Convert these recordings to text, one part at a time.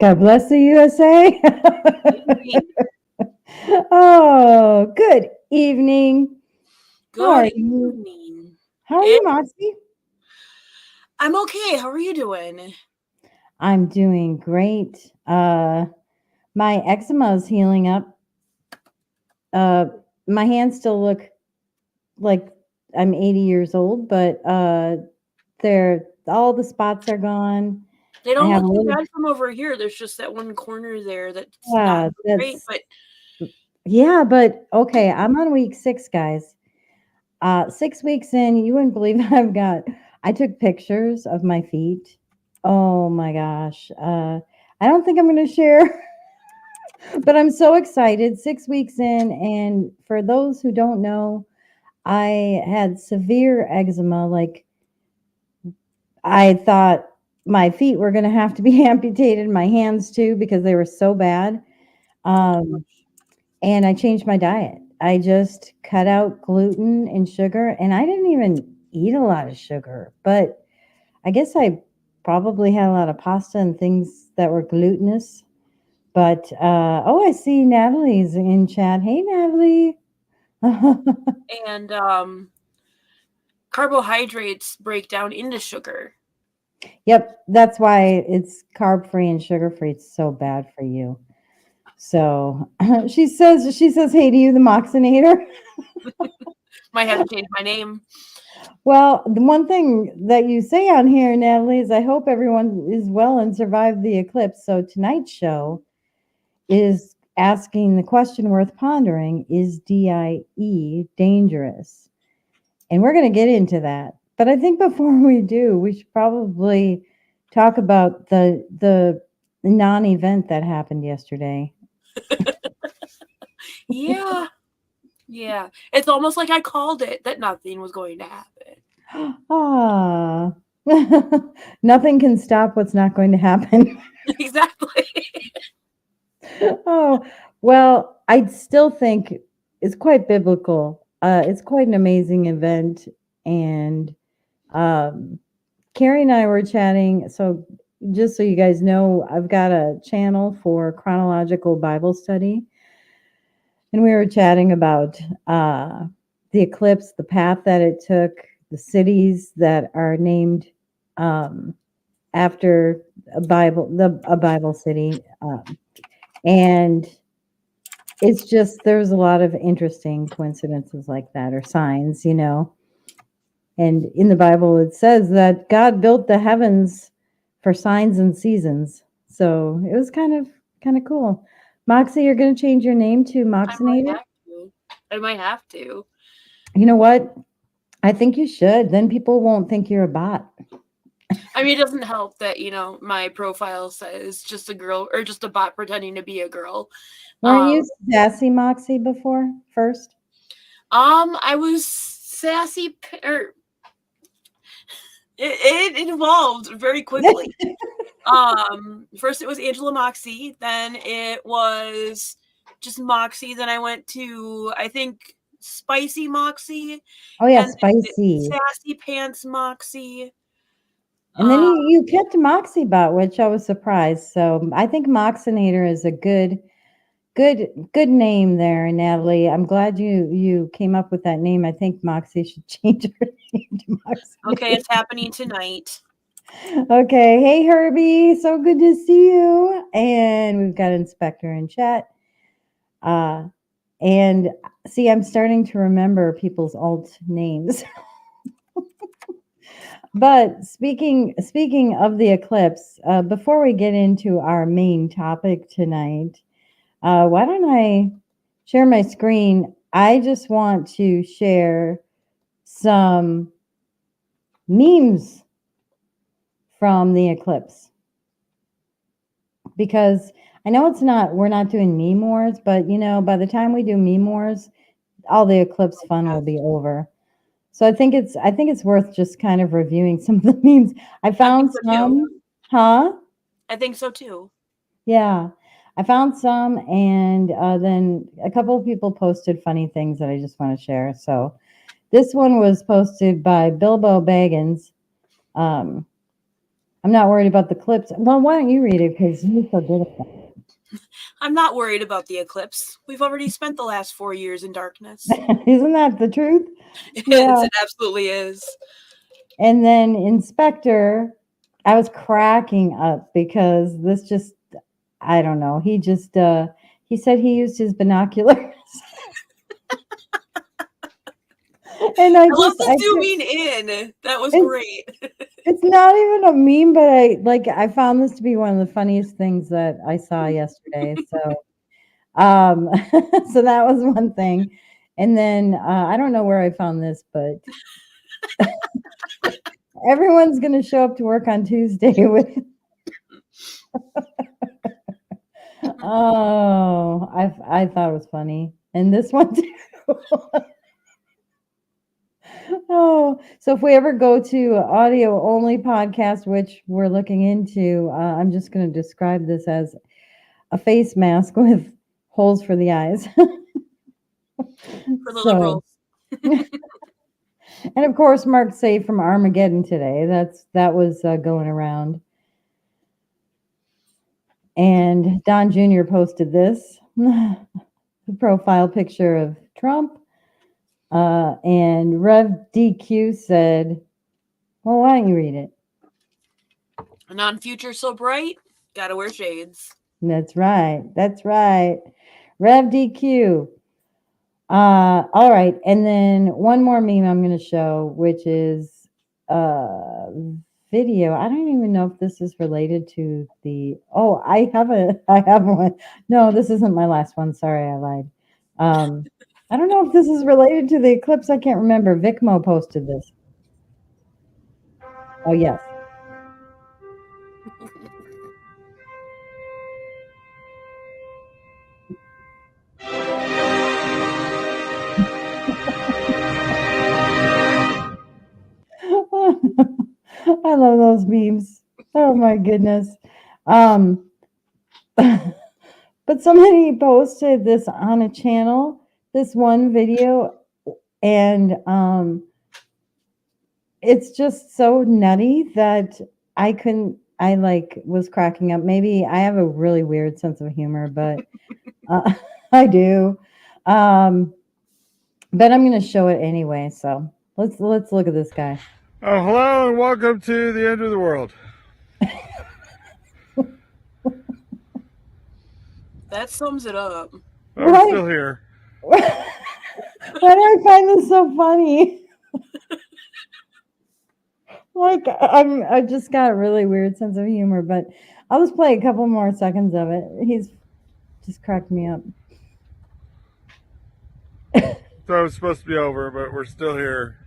God bless the USA. Indeed. Oh, good evening. How Good are you? evening. How are Eh, you, Moxie? I'm okay. How are you doing? I'm doing great. My eczema is healing up. Uh, my hands still look like I'm 80 years old, but they're all the spots are gone. They I don't have look a too little, bad from over here. There's just that one corner there that's not yeah, so great, that's but yeah, but okay. I'm on week 6, guys. 6 weeks in, you wouldn't believe I took pictures of my feet. Oh my gosh. I don't think I'm going to share, but I'm so excited. 6 weeks in. And for those who don't know, I had severe eczema. Like, I thought my feet were going to have to be amputated, my hands too, because they were so bad. Um, and I changed my diet. I just cut out gluten and sugar, and I didn't even eat a lot of sugar, but I guess I probably had a lot of pasta and things that were glutinous. But oh, I see Natalie's in chat. Hey, Natalie. and carbohydrates break down into sugar. Yep, that's why it's carb free and sugar free. It's so bad for you. So she says hey to you, the Moxinator. Might have to change my name. Well, the one thing that you say on here, Natalie, is I hope everyone is well and survived the eclipse. So tonight's show is asking the question worth pondering: is DIE dangerous? And we're going to get into that. But I think before we do, we should probably talk about the non-event that happened yesterday. Yeah. Yeah. It's almost like I called it that nothing was going to happen. Ah, nothing can stop what's not going to happen. Exactly. Oh, well, I still think it's quite biblical. It's quite an amazing event. And um, Carrie and I were chatting. So, just so you guys know, I've got a channel for chronological Bible study. And we were chatting about the eclipse, the path that it took, the cities that are named um, after a Bible city. And it's just there's a lot of interesting coincidences like that or signs, you know. And in the Bible it says that God built the heavens for signs and seasons. So it was kind of cool. Moxie, you're going to change your name to I might Moxinator? have to. I might have to. You know what? I think you should. Then people won't think you're a bot. I mean, it doesn't help that, my profile says just a girl or just a bot pretending to be a girl. Weren't you Um, sassy Moxie before first? I was sassy, or it evolved very quickly. First it was Angela Moxie, then it was just Moxie, then I went to, I think, Spicy Moxie, Oh yeah, and then spicy. Sassy Pants Moxie. And then Uh, you kept Moxiebot, which I was surprised. So I think Moxinator is a good name there, Natalie. I'm glad you came up with that name. I think Moxie should change her name to okay, Moxinator. it's happening tonight. Okay. Hey Herbie, so good to see you. And we've got Inspector in chat. Uh and see, I'm starting to remember people's alt names. But speaking of the eclipse, before we get into our main topic tonight, why don't I share my screen? I just want to share some memes from the eclipse because I know we're not doing meme wars, but by the time we do meme wars, all the eclipse fun will be over. So I think it's worth just kind of reviewing some of the memes. I I think found so too. some, huh? I think so too. Yeah, I found some, and then a couple of people posted funny things that I just want to share. So this one was posted by Bilbo Baggins. Um, I'm not worried about the clips. Well, why don't you read it? Because you're so good at that. I'm not worried about the eclipse. We've already spent the last 4 years in darkness. Isn't that the truth? It Yeah. is. It absolutely is. And then Inspector, I was cracking up because this just, I don't know. He just, he said he used his binoculars. And I love the zooming in. That was great. It's not even a meme, but I found this to be one of the funniest things that I saw yesterday. So, so that was one thing. And then I don't know where I found this, but everyone's going to show up to work on Tuesday with. Oh, I thought it was funny, and this one too. Oh, so if we ever go to audio only podcast, which we're looking into, I'm just going to describe this as a face mask with holes for the eyes. For the liberals. And of course, Mark Say from Armageddon today. That was going around. And Don Jr. posted this the profile picture of Trump. And Rev DQ said, well, why don't you read it? Non future so bright, gotta wear shades. That's right. That's right. Rev DQ. All right. And then one more meme I'm going to show, which is video. I don't even know if this is related to the. Oh, I have one. No, this isn't my last one. Sorry, I lied. I don't know if this is related to the eclipse. I can't remember. Vicmo posted this. Oh, yes. I love those memes. Oh my goodness. But somebody posted this on a channel, this one video, and it's just so nutty that I was cracking up. Maybe I have a really weird sense of humor, but I do. But I'm going to show it anyway. So let's look at this guy. Hello and welcome to the end of the world. That sums it up. I'm still here. Why do I find this so funny? I just got a really weird sense of humor, but I'll just play a couple more seconds of it. He's just cracked me up. So it's supposed to be over, but we're still here.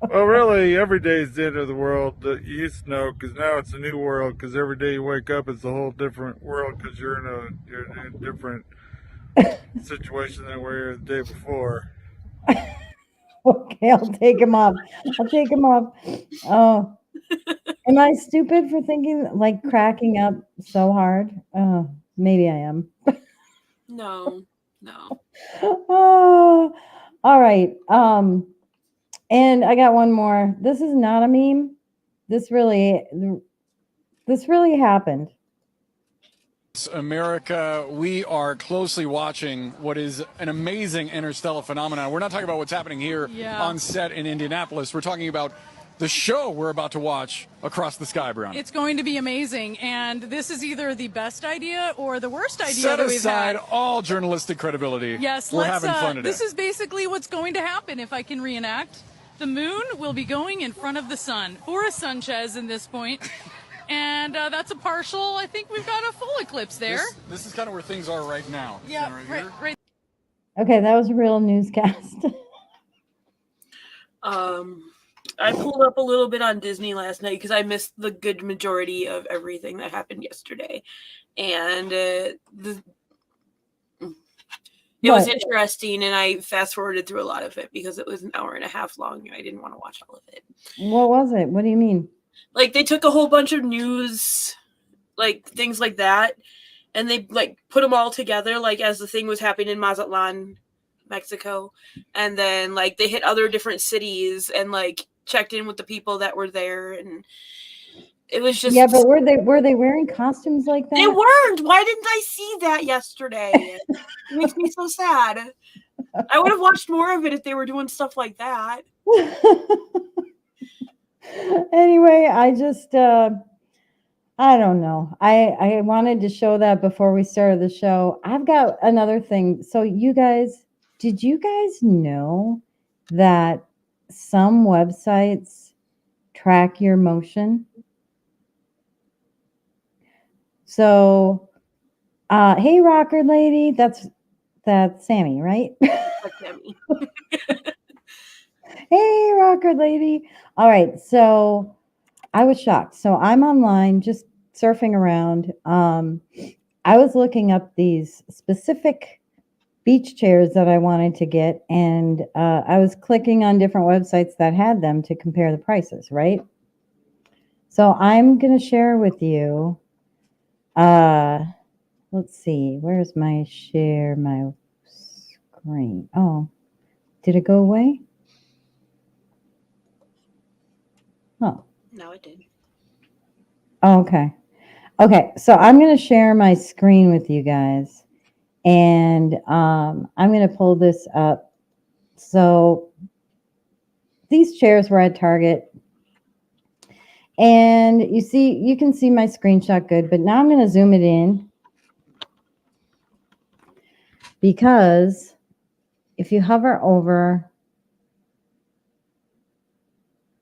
Well, really, every day is the end of the world that you used to know, because now it's a new world, because every day you wake up, it's a whole different world, because you're in a different situation than where you were the day before. Okay, I'll take him off. Oh, am I stupid for thinking, cracking up so hard? Oh, maybe I am. No. Oh, all right. And I got one more. This is not a meme. This really happened. America, we are closely watching what is an amazing interstellar phenomenon. We're not talking about what's happening here on set in Indianapolis. We're talking about the show we're about to watch across the sky, Brown. It's going to be amazing, and this is either the best idea or the worst idea Set that we've aside had. all journalistic credibility. Yes, we're having fun today. This is basically what's going to happen if I can reenact. The moon will be going in front of the sun, or a Sanchez in this point. And that's a partial. I think we've got a full eclipse there. This is kind of where things are right now. Yeah, right. Okay, that was a real newscast. I pulled up a little bit on Disney last night because I missed the good majority of everything that happened yesterday. And it was interesting, and I fast forwarded through a lot of it because it was an hour and a half long and I didn't want to watch all of it. What was it? What do you mean? They took a whole bunch of news, things like that, and they put them all together as the thing was happening in Mazatlan, Mexico, and then they hit other different cities, and checked in with the people that were there, and it was just Yeah, but were they wearing costumes like that? They weren't. Why didn't I see that yesterday? It makes me so sad. I would have watched more of it if they were doing stuff like that. Anyway, I just I don't know. I wanted to show that before we started the show. I've got another thing. So you guys, did you guys know that some websites track your motion? So hey rocker lady, that's Sammy, right? Like Demi. Hey rocker lady. All right, so I was shocked. So I'm online just surfing around. I was looking up these specific beach chairs that I wanted to get, and I was clicking on different websites that had them to compare the prices, right? So I'm going to share with you. Let's see, where's my share my screen? Oh, did it go away? Oh. No, it did. Oh, okay. Okay, so I'm going to share my screen with you guys, and I'm going to pull this up. So these chairs were at Target, and you can see my screenshot good, but now I'm going to zoom it in, because if you hover over,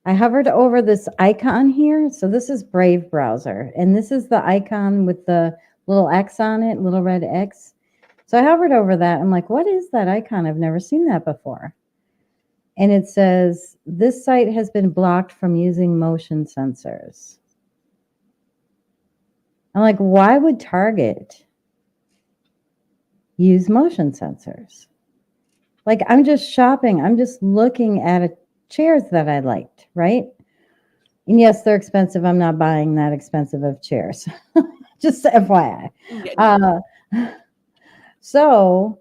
I hovered over this icon here. So this is Brave browser, and this is the icon with the little X on it, little red X. So I hovered over that. I'm like, what is that icon? I've never seen that before. And it says, this site has been blocked from using motion sensors. I'm like, why would Target use motion sensors? Like, I'm just shopping. I'm just looking at chairs that I liked, right? And yes, they're expensive. I'm not buying that expensive of chairs. Just FYI. So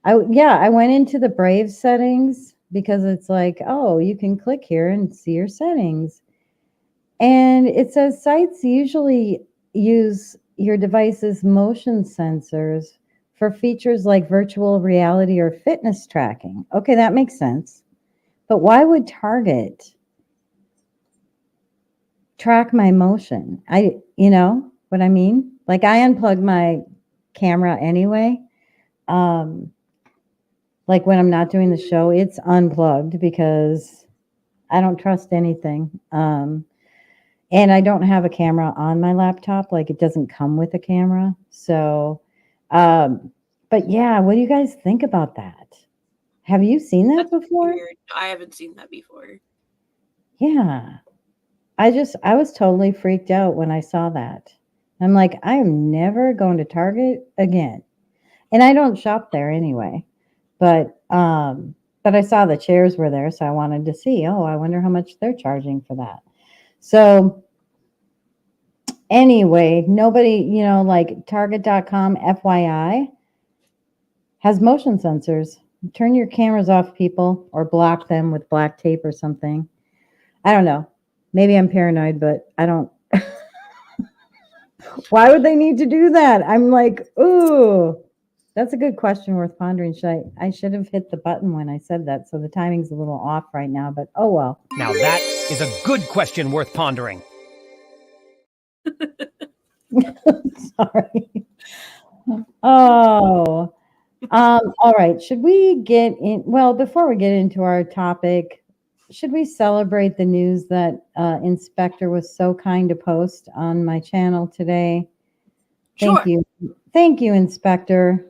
I went into the Brave settings, because it's like, oh, you can click here and see your settings. And it says sites usually use your device's motion sensors for features like virtual reality or fitness tracking. Okay, that makes sense. But why would Target track my motion? You know what I mean? Like, I unplug my camera anyway. Like when I'm not doing the show, it's unplugged because I don't trust anything. And I don't have a camera on my laptop. Like, it doesn't come with a camera. So, but yeah, what do you guys think about that? Have you seen that before? Weird. I haven't seen that before. Yeah. I was totally freaked out when I saw that. I'm like, I am never going to Target again. And I don't shop there anyway. But I saw the chairs were there, so I wanted to see, oh, I wonder how much they're charging for that. So anyway, nobody, like Target.com, FYI, has motion sensors. Turn your cameras off, people, or block them with black tape or something. I don't know. Maybe I'm paranoid, but I don't. Why would they need to do that? I'm like, ooh, that's a good question worth pondering. I should have hit the button when I said that, so the timing's a little off right now, but oh well. Now that is a good question worth pondering. Sorry. Oh. All right. Should we get in? Well, before we get into our topic, should we celebrate the news that Inspector was so kind to post on my channel today? Thank you. Thank you, Inspector.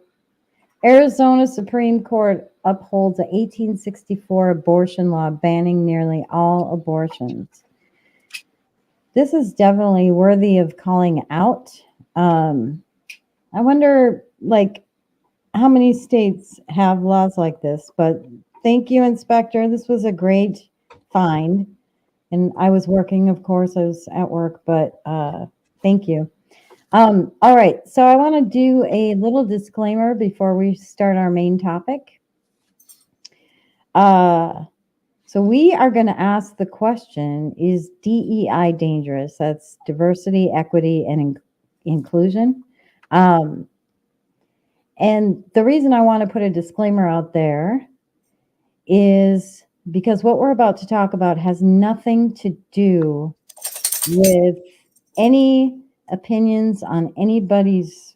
Arizona Supreme Court upholds a 1864 abortion law banning nearly all abortions. This is definitely worthy of calling out. I wonder, like, how many states have laws like this? But thank you, Inspector. This was a great find. And I was working, of course. I was at work, but thank you. All right. So I want to do a little disclaimer before we start our main topic. So So we are going to ask the question, is DEI dangerous? That's diversity, equity, and inclusion. And the reason I want to put a disclaimer out there is because what we're about to talk about has nothing to do with any opinions on anybody's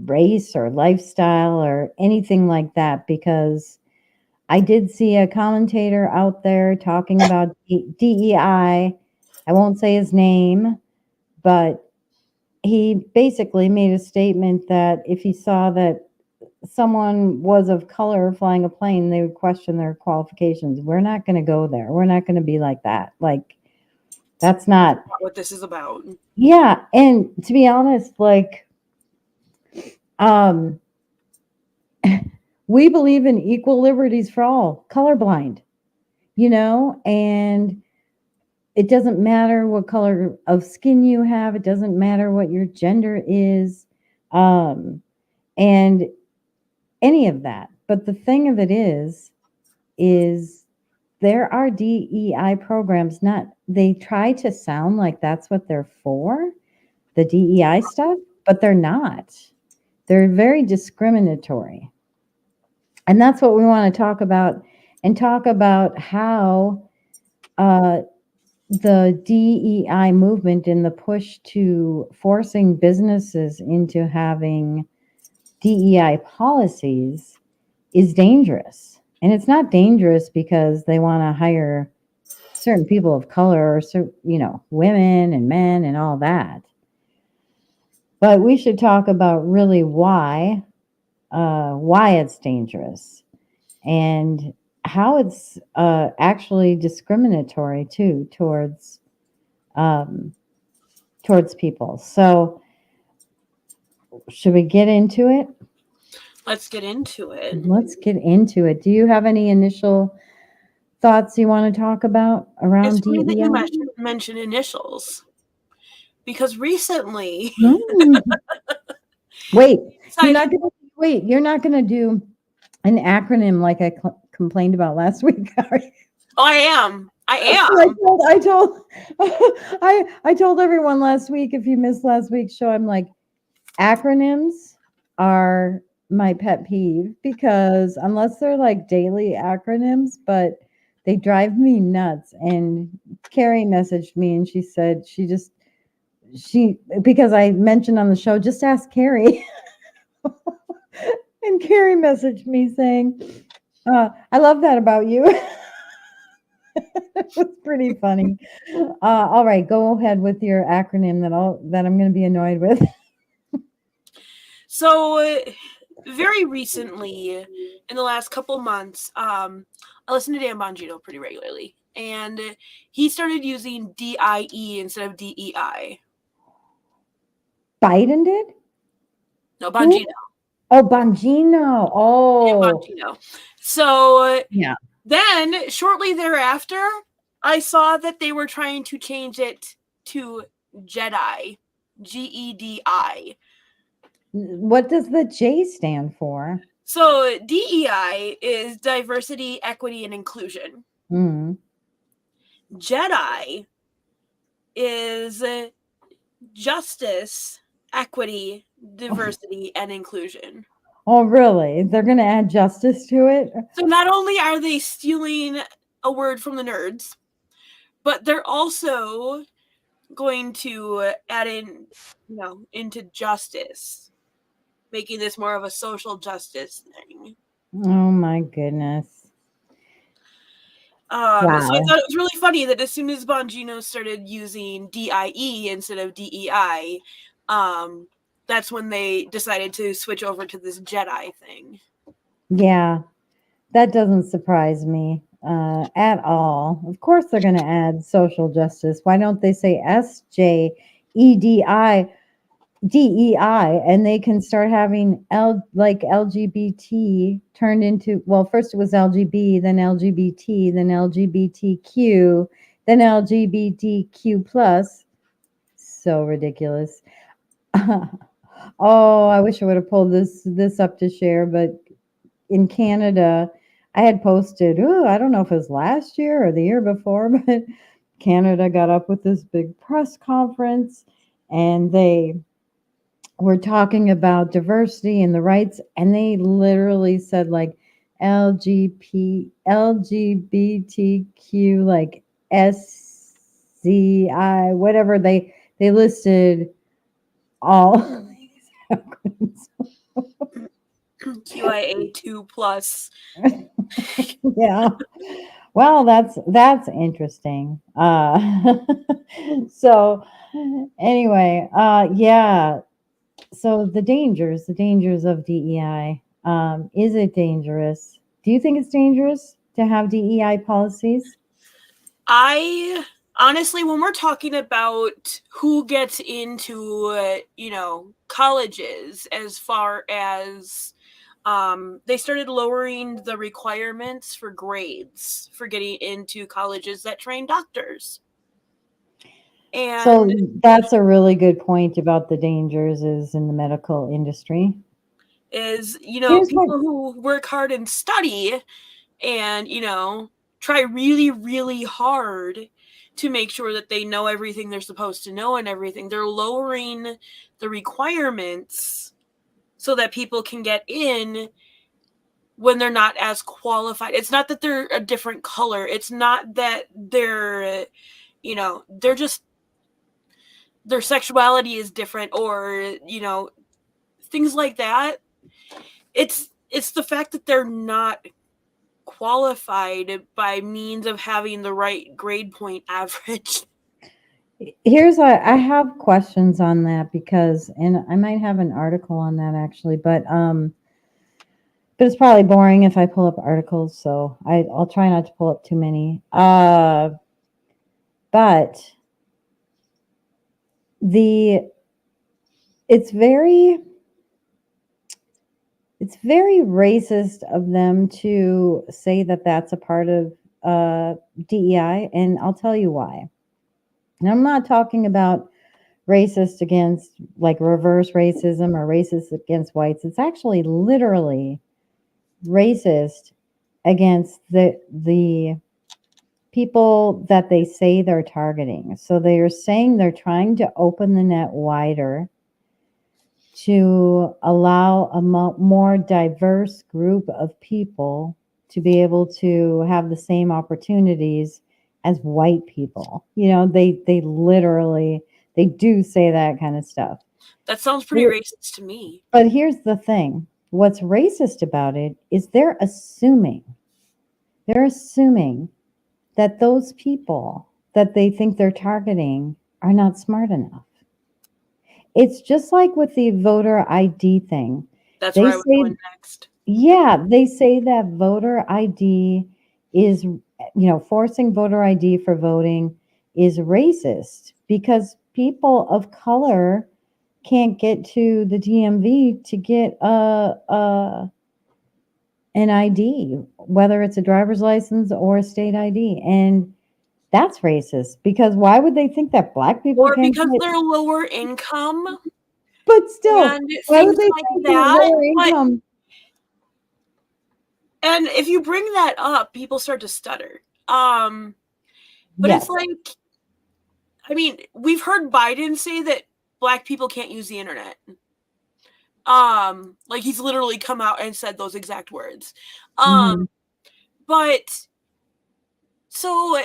race or lifestyle or anything like that, because I did see a commentator out there talking about DEI. I won't say his name, but he basically made a statement that if he saw that someone was of color flying a plane, they would question their qualifications. We're not going to go there. We're not going to be like that. Like, that's not what this is about. Yeah, and to be honest, like, we believe in equal liberties for all, colorblind, and it doesn't matter what color of skin you have. It doesn't matter what your gender is, and any of that. But the thing of it is there are DEI programs, they try to sound like that's what they're for, the DEI stuff, but they're not. They're very discriminatory. And that's what we want to talk about, and talk about how the DEI movement and the push to forcing businesses into having DEI policies is dangerous. And it's not dangerous because they want to hire certain people of color or, women and men and all that. But we should talk about really why it's dangerous and how it's actually discriminatory too towards people. So should we get into it? Let's get into it. Let's get into it. Do you have any initial thoughts you want to talk about around It's funny that DEI? you mentioned initials, because recently, Wait, you're not gonna do an acronym like I complained about last week, are you? Oh, I am. I told everyone last week, if you missed last week's show, I'm like, acronyms are my pet peeve, because unless they're like daily acronyms, but they drive me nuts. And Carrie messaged me and she said because I mentioned on the show, just ask Carrie. And Carrie messaged me saying, I love that about you. It was pretty funny. All right, go ahead with your acronym that I'm going to be annoyed with. So, very recently, in the last couple months, I listen to Dan Bongino pretty regularly, and he started using DIE instead of DEI. Biden did? No, Bongino. Oh, Bongino. Oh, Bongino. So yeah. Then, shortly thereafter, I saw that they were trying to change it to Jedi, GEDI. What does the J stand for? So DEI is diversity, equity, and inclusion. Mm. Jedi is justice, equity, diversity, and inclusion. Oh, really? They're going to add justice to it? So not only are they stealing a word from the nerds, but they're also going to add in, into justice, making this more of a social justice thing. Oh my goodness. Wow. So I thought it was really funny that as soon as Bongino started using DIE instead of DEI, that's when they decided to switch over to this Jedi thing. Yeah, that doesn't surprise me at all. Of course they're going to add social justice. Why don't they say SJEDI, DEI, and they can start having LGBT turned into, well, first it was LGB, then LGBT, then LGBTQ, then LGBTQ plus. So ridiculous. Oh, I wish I would have pulled this up to share, but in Canada, I had posted, oh, I don't know if it was last year or the year before, but Canada got up with this big press conference and they were talking about diversity and the rights, and they literally said like LGBTQ, like SCI, whatever they listed all these acronyms. QIA2 plus. Yeah. Well, that's interesting. So anyway, yeah. So the dangers of DEI. Is it dangerous? Do you think it's dangerous to have DEI policies? I honestly, when we're talking about who gets into, colleges, as far as they started lowering the requirements for grades for getting into colleges that train doctors. So And that's a really good point about the dangers is in the medical industry. is, Here's what people who work hard and study and, try really, really hard to make sure that they know everything they're supposed to know and everything. They're lowering the requirements so that people can get in when they're not as qualified. It's not that they're a different color. It's not that they're, they're just, their sexuality is different or, things like that. It's the fact that they're not qualified by means of having the right grade point average. Here's what I have questions on that because, and I might have an article on that actually, but it's probably boring if I pull up articles, so I'll try not to pull up too many. But it's very racist of them to say that that's a part of DEI, and I'll tell you why. And I'm not talking about racist against like reverse racism or racist against whites. It's actually literally racist against the people that they say they're targeting. So they are saying they're trying to open the net wider to allow a more diverse group of people to be able to have the same opportunities as white people. They literally, they do say that kind of stuff. That sounds pretty racist to me. But here's the thing. What's racist about it is they're assuming that those people that they think they're targeting are not smart enough. It's just like with the voter ID thing. That's where I was going next. Yeah, they say that voter ID is, forcing voter ID for voting is racist because people of color can't get to the DMV to get an ID, whether it's a driver's license or a state ID. And that's racist because why would they think that black people or can't because get, they're lower income? but still, And why would things they like think that lower income? And if you bring that up, people start to stutter. But Yes. it's like, I mean, we've heard Biden say that black people can't use the internet. Like he's literally come out and said those exact words. But so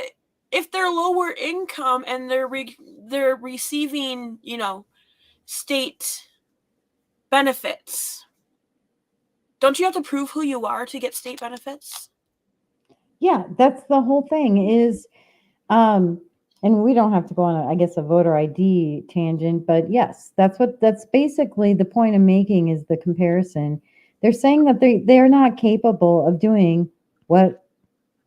if they're lower income and they're receiving, state benefits, don't you have to prove who you are to get state benefits? Yeah, that's the whole thing is, and we don't have to go on, I guess, a voter ID tangent, but yes, that's basically the point I'm making is the comparison. They're saying that they're not capable of doing what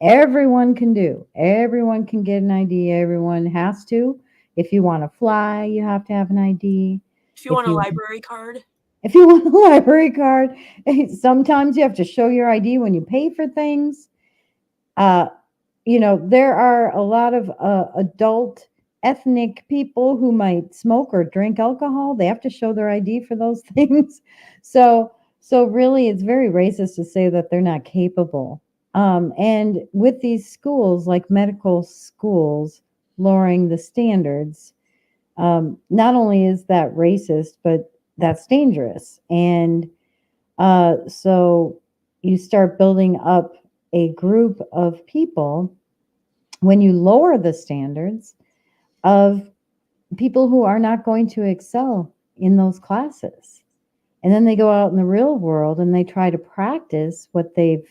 everyone can do. Everyone can get an ID. Everyone has to. If you want to fly, you have to have an ID. If you want a library card. If you want a library card, sometimes you have to show your ID when you pay for things. There are a lot of adult ethnic people who might smoke or drink alcohol. They have to show their ID for those things. So really, it's very racist to say that they're not capable And with these schools, like medical schools, lowering the standards, not only is that racist, but that's dangerous. And so you start building up a group of people when you lower the standards of people who are not going to excel in those classes. And then they go out in the real world and they try to practice what they've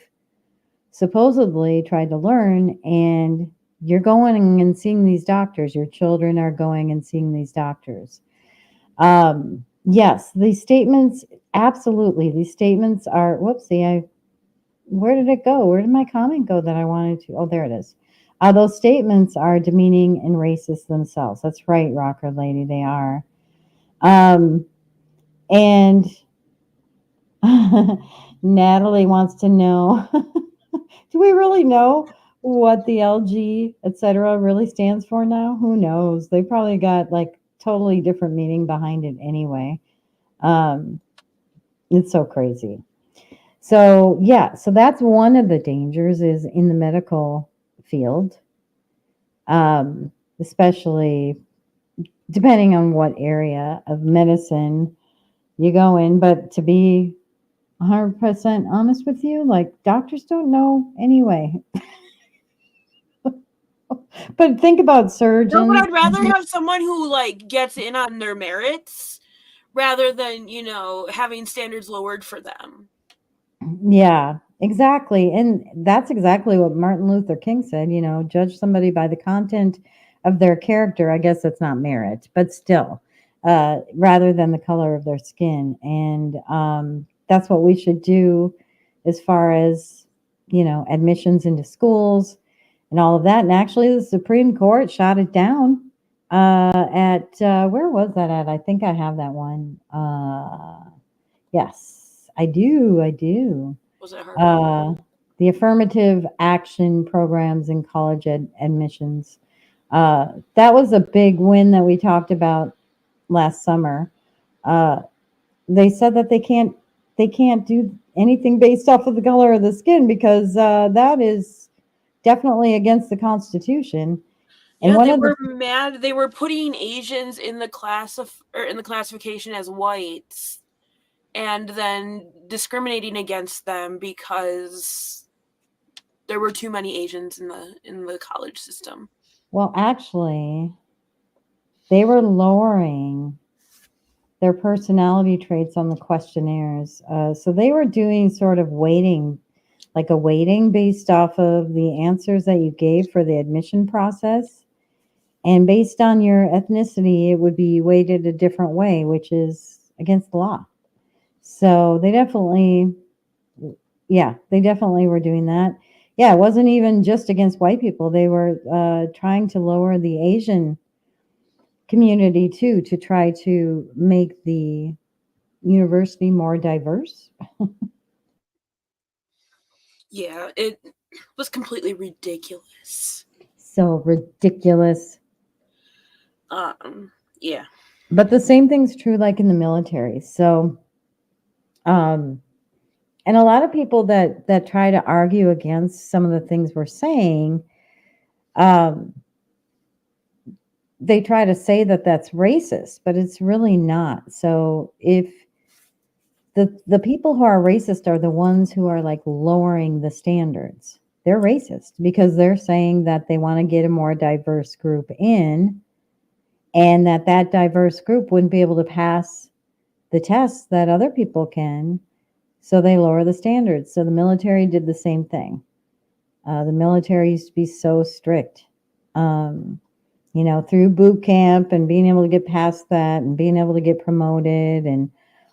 supposedly tried to learn. And you're going and seeing these doctors. Your children are going and seeing these doctors. Yes, these statements, absolutely. These statements are, whoopsie, where did it go? Where did my comment go that I wanted to? Oh, there it is. Those statements are demeaning and racist themselves. That's right, Rocker Lady, they are. And Natalie wants to know, do we really know what the LG, etc., really stands for now? Who knows? They probably got like totally different meaning behind it anyway. It's so crazy. So yeah, so that's one of the dangers is in the medical field, especially depending on what area of medicine you go in. But to be 100% honest with you, like doctors don't know anyway. But think about surgeons. No, but I'd rather have someone who like gets in on their merits rather than, having standards lowered for them. Yeah, exactly. And that's exactly what Martin Luther King said, judge somebody by the content of their character. I guess that's not merit, but still, rather than the color of their skin. And that's what we should do as far as, admissions into schools and all of that. And actually, the Supreme Court shot it down where was that at? I think I have that one. Yes, I do. Was it hard? The affirmative action programs in college admissions. That was a big win that we talked about last summer. They said that they can't do anything based off of the color of the skin because that is definitely against the Constitution. And Yeah, they were mad. They were putting Asians in the classification as whites, and then discriminating against them because there were too many Asians in the college system. Well, actually, they were lowering their personality traits on the questionnaires. So they were doing sort of weighting, like a weighting based off of the answers that you gave for the admission process. And based on your ethnicity, it would be weighted a different way, which is against the law. So they definitely were doing that. Yeah, it wasn't even just against white people. They were trying to lower the Asian community too, to try to make the university more diverse. Yeah, it was completely ridiculous. So ridiculous. Yeah. But the same thing's true like in the military. So and a lot of people that try to argue against some of the things we're saying, they try to say that that's racist, but it's really not. So if the people who are racist are the ones who are like lowering the standards, they're racist because they're saying that they want to get a more diverse group in, and that diverse group wouldn't be able to pass the tests that other people can. So they lower the standards. So the military did the same thing. The military used to be so strict, through boot camp and being able to get past that and being able to get promoted and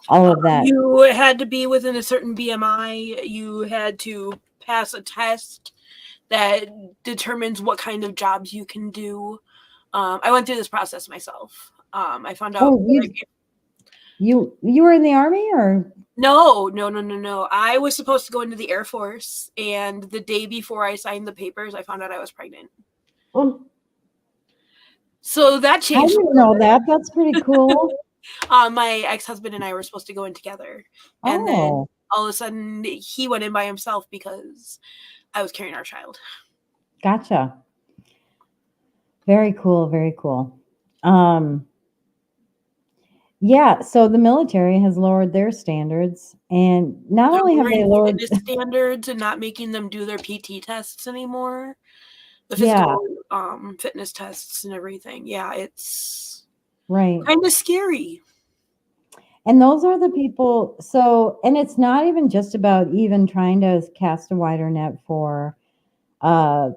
all of that. You had to be within a certain BMI. You had to pass a test that determines what kind of jobs you can do. I went through this process myself. I found out. Oh, you were in the Army or? No. I was supposed to go into the Air Force, and the day before I signed the papers, I found out I was pregnant. Oh. So that changed. I didn't know that. That's pretty cool. My ex-husband and I were supposed to go in together, and then all of a sudden he went in by himself because I was carrying our child. Gotcha. Very cool. Very cool. Yeah, so the military has lowered their standards, and not They're only have they lowering lowered, fitness standards and not making them do their PT tests anymore. The yeah, physical fitness tests and everything. Yeah, it's right. kind of scary. And those are the people. So, and it's not even just about even trying to cast a wider net for uh,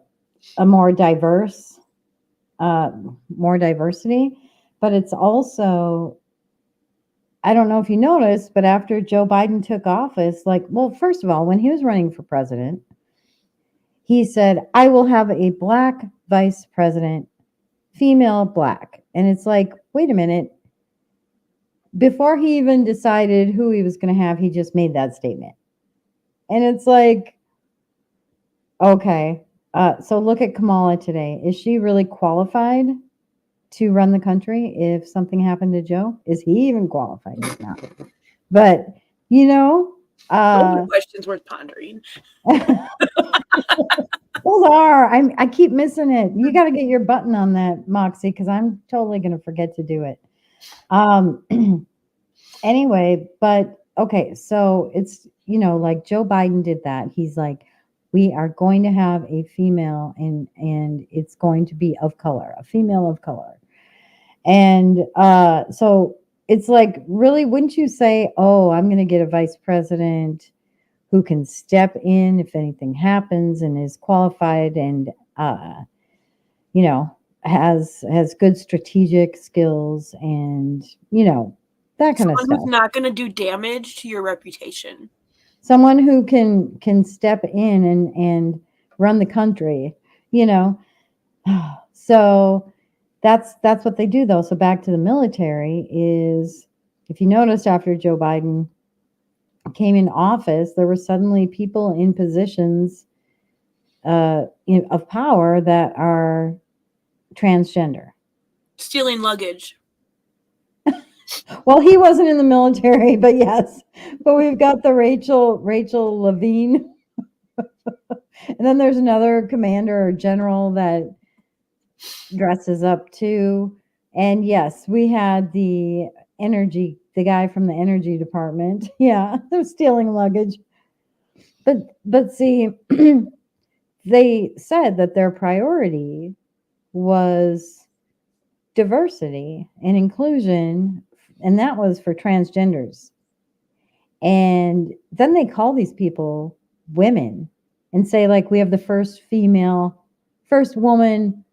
a more diverse, more diversity, but it's also, I don't know if you noticed, but after Joe Biden took office, like, well, first of all, when he was running for president, he said, I will have a black vice president, female black. And it's like, wait a minute. Before he even decided who he was going to have, he just made that statement. And it's like, okay. So look at Kamala today. Is she really qualified to run the country if something happened to Joe? Is he even qualified? He's not. But, you know, Those are questions worth pondering. those are. I keep missing it. You got to get your button on that, Moxie, because I'm totally going to forget to do it. Anyway, but okay, so it's, like Joe Biden did that. He's like, we are going to have a female, and it's going to be of color, a female of color. And so it's like, really, wouldn't you say, oh, I'm going to get a vice president who can step in if anything happens and is qualified and has good strategic skills and that kind of Someone stuff. who's not going to do damage to your reputation. Someone who can step in and run the country, So that's what they do, though. So back to the military is, if you noticed, after Joe Biden came in office, there were suddenly people in positions of power that are transgender. Stealing luggage. Well, he wasn't in the military, but yes. But we've got the Rachel Levine. And then there's another commander or general that dresses up too. And yes, we had the guy from the energy department. Yeah, they're stealing luggage. But see, they said that their priority was diversity and inclusion, and that was for transgenders. And then they call these people women and say, like, we have the first woman,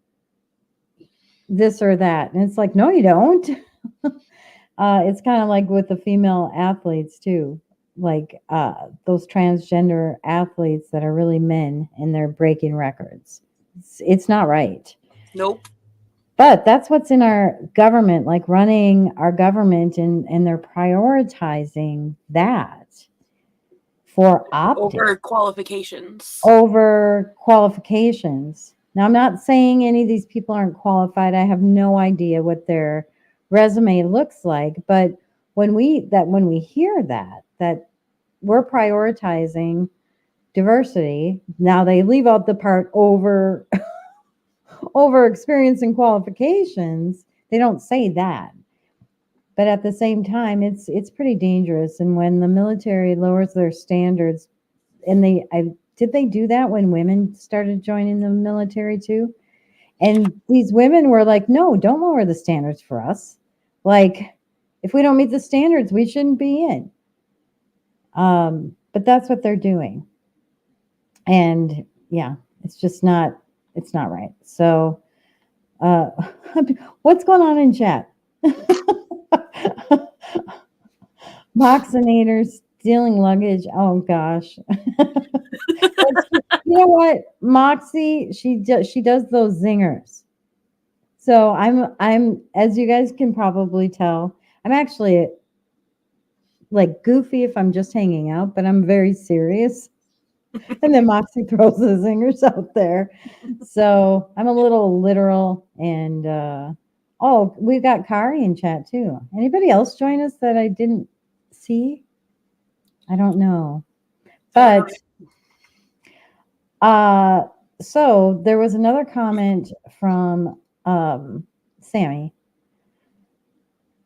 this or that. And it's like, no, you don't. It's kind of like with the female athletes too, like those transgender athletes that are really men and they're breaking records. It's not right. Nope. But that's what's in our government, like running our government, and they're prioritizing that for optics Over qualifications. over qualifications. Now, I'm not saying any of these people aren't qualified. I have no idea what their resume looks like, but when we hear that we're prioritizing diversity, now they leave out the part over experience and qualifications. They don't say that. But at the same time, it's pretty dangerous. And when the military lowers their standards, and did they do that when women started joining the military too? And these women were like, no, don't lower the standards for us. Like, if we don't meet the standards, we shouldn't be in. But that's what they're doing. And yeah, it's not right. So what's going on in chat? Boxinators stealing luggage. Oh gosh. You know what, Moxie, she does those zingers. So I'm, as you guys can probably tell, I'm actually like goofy if I'm just hanging out, but I'm very serious. And then Moxie throws the zingers out there. So I'm a little literal. And oh, we've got Kari in chat too. Anybody else join us that I didn't see? I don't know. But So there was another comment from Sammy.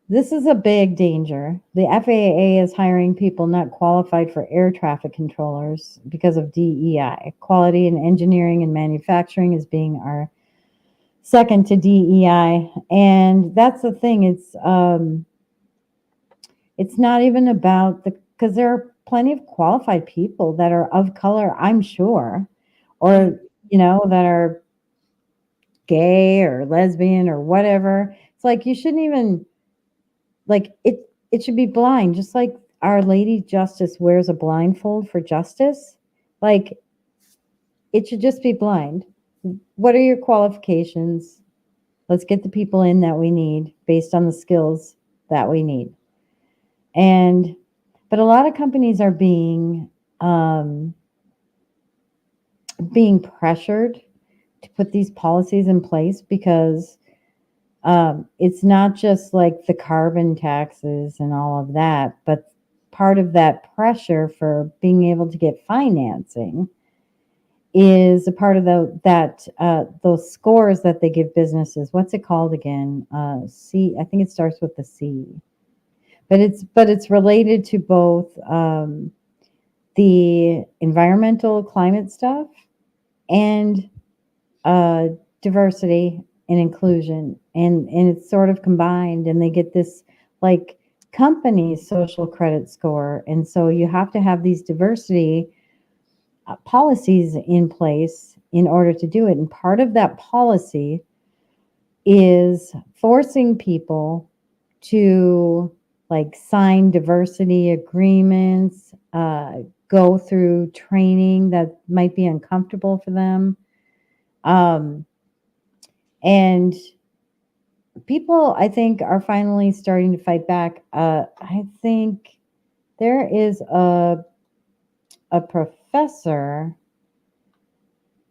This is a big danger. The FAA is hiring people not qualified for air traffic controllers because of DEI. Quality in engineering and manufacturing is being our second to DEI. And that's the thing. It's not even about because there are plenty of qualified people that are of color, I'm sure, or, that are gay or lesbian or whatever. It's like, you shouldn't even, like, it should be blind, just like Our Lady Justice wears a blindfold for justice. Like, it should just be blind. What are your qualifications? Let's get the people in that we need based on the skills that we need. But a lot of companies are being pressured to put these policies in place because it's not just like the carbon taxes and all of that, but part of that pressure for being able to get financing is a part of those scores that they give businesses. What's it called again? C. I think it starts with the C. But it's related to both the environmental climate stuff and diversity and inclusion, and it's sort of combined, and they get this like company social credit score, and so you have to have these diversity policies in place in order to do it. And part of that policy is forcing people to like sign diversity agreements, go through training that might be uncomfortable for them. And people, I think, are finally starting to fight back. I think there is a professor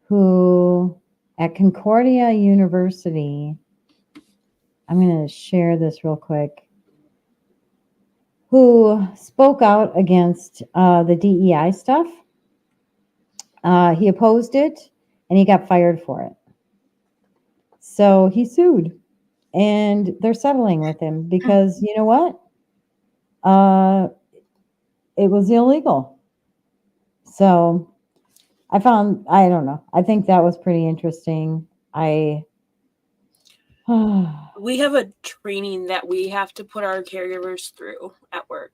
who at Concordia University, I'm going to share this real quick, who spoke out against the DEI stuff. He opposed it, and he got fired for it. So he sued, and they're settling with him because, you know what? It was illegal. So I don't know. I think that was pretty interesting. We have a training that we have to put our caregivers through at work.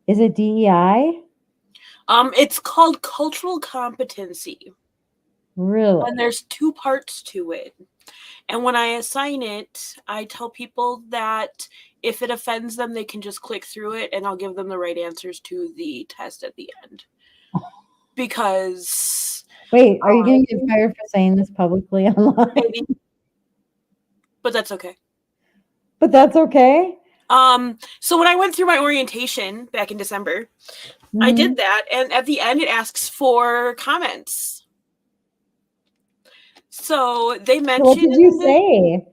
Is it DEI? It's called cultural competency. Really? And there's 2 parts to it. And when I assign it, I tell people that if it offends them, they can just click through it, and I'll give them the right answers to the test at the end. Because wait, are you going to get fired for saying this publicly online? Maybe. But that's okay. But that's okay? So when I went through my orientation back in December, I did that, and at the end it asks for comments. So they mentioned. What did you say?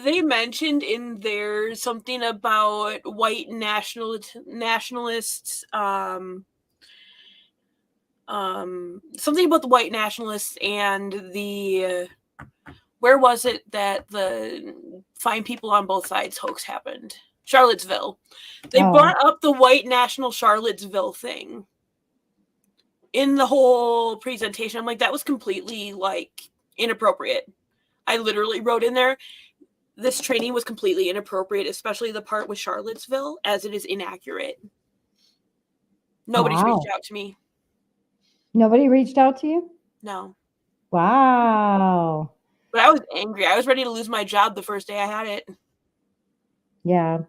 They mentioned in there something about white nationalists, something about the white nationalists and the where was it that the find people on both sides hoax happened? Charlottesville. They brought up the white national Charlottesville thing in the whole presentation. I'm like, that was completely like inappropriate. I literally wrote in there, this training was completely inappropriate, especially the part with Charlottesville, as it is inaccurate. Nobody's reached out to me. Nobody reached out to you? No. Wow. But I was angry. I was ready to lose my job the first day I had it. Yeah.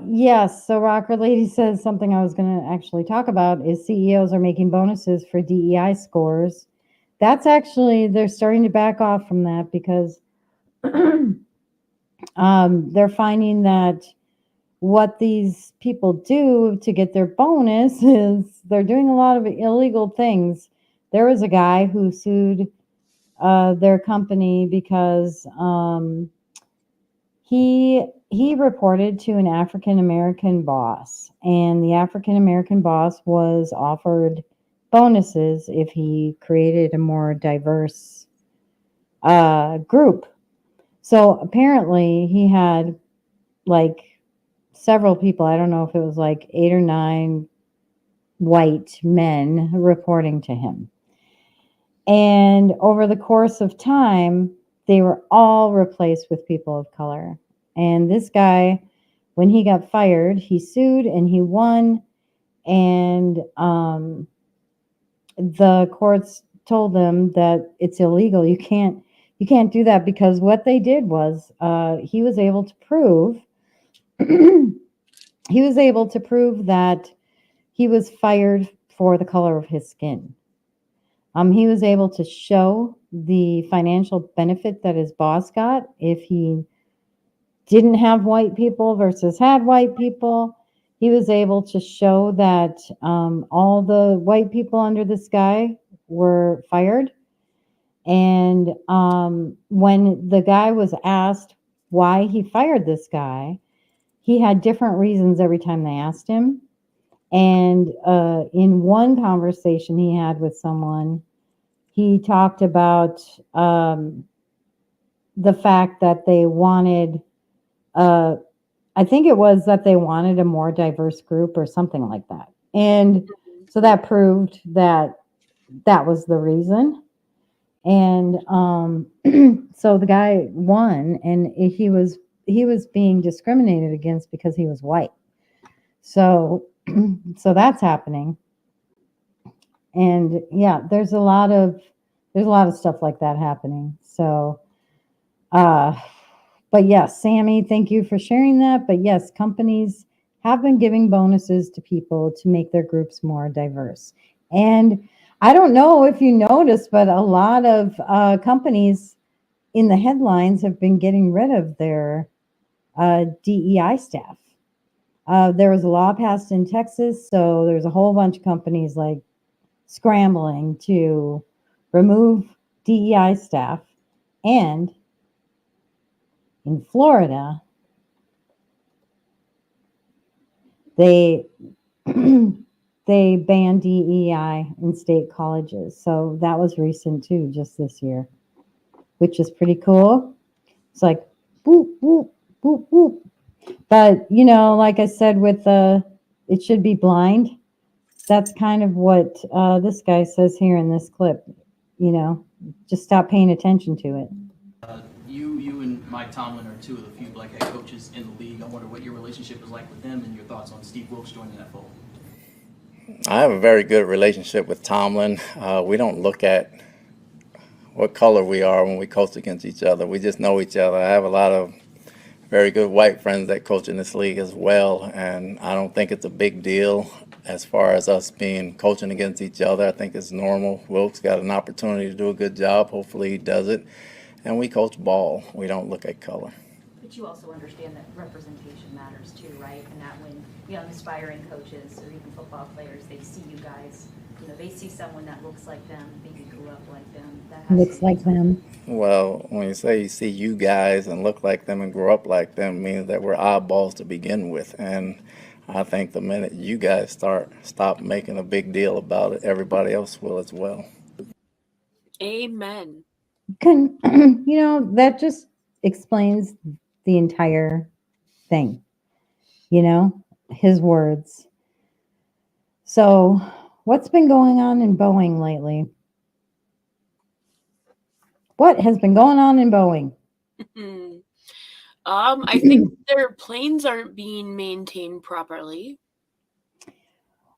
Yes. So Rocker Lady says something I was going to actually talk about is CEOs are making bonuses for DEI scores. That's actually, they're starting to back off from that because they're finding that what these people do to get their bonus is they're doing a lot of illegal things. There was a guy who sued their company because he reported to an African American boss, and the African American boss was offered bonuses if he created a more diverse group. So apparently he had like several people, I don't know if it was like 8 or 9 white men reporting to him. And over the course of time, they were all replaced with people of color. And this guy, when he got fired, he sued and he won. And the courts told them that it's illegal. You can't do that, because what they did was he was able to prove that he was fired for the color of his skin. He was able to show the financial benefit that his boss got if he didn't have white people versus had white people. He was able to show that all the white people under the sky were fired. And when the guy was asked why he fired this guy, he had different reasons every time they asked him. And in one conversation he had with someone, he talked about the fact that they wanted, I think it was that they wanted a more diverse group or something like that. And so that proved that that was the reason. And so the guy won, and he was being discriminated against because he was white. So so that's happening. And yeah, there's a lot of stuff like that happening. So but yes, Sammy, thank you for sharing that. But yes, companies have been giving bonuses to people to make their groups more diverse. And I don't know if you noticed, but a lot of companies in the headlines have been getting rid of their DEI staff. There was a law passed in Texas, so there's a whole bunch of companies like scrambling to remove DEI staff. And in Florida, they they banned DEI in state colleges. So that was recent too, just this year, which is pretty cool. It's like whoop whoop whoop whoop. But like I said, with it should be blind. That's kind of what this guy says here in this clip. Just stop paying attention to it. You and Mike Tomlin are two of the few black head coaches in the league. I wonder what your relationship is like with them and your thoughts on Steve Wilkes joining that fold. I have a very good relationship with Tomlin. We don't look at what color we are when we coach against each other. We just know each other. I have a lot of very good white friends that coach in this league as well, and I don't think it's a big deal as far as us being coaching against each other. I think it's normal. Wilkes got an opportunity to do a good job. Hopefully he does it. And we coach ball. We don't look at color. But you also understand that representation matters too, right? And that when young aspiring coaches or even football players, they see you guys, they see someone that looks like them, maybe grew up like them. That looks like them. Well, when you say you see you guys and look like them and grow up like them, means that we're oddballs to begin with. And I think the minute you guys stop making a big deal about it, everybody else will as well. Amen. That just explains the entire thing. His words. So, what's been going on in Boeing lately? What has been going on in Boeing? I think their planes aren't being maintained properly.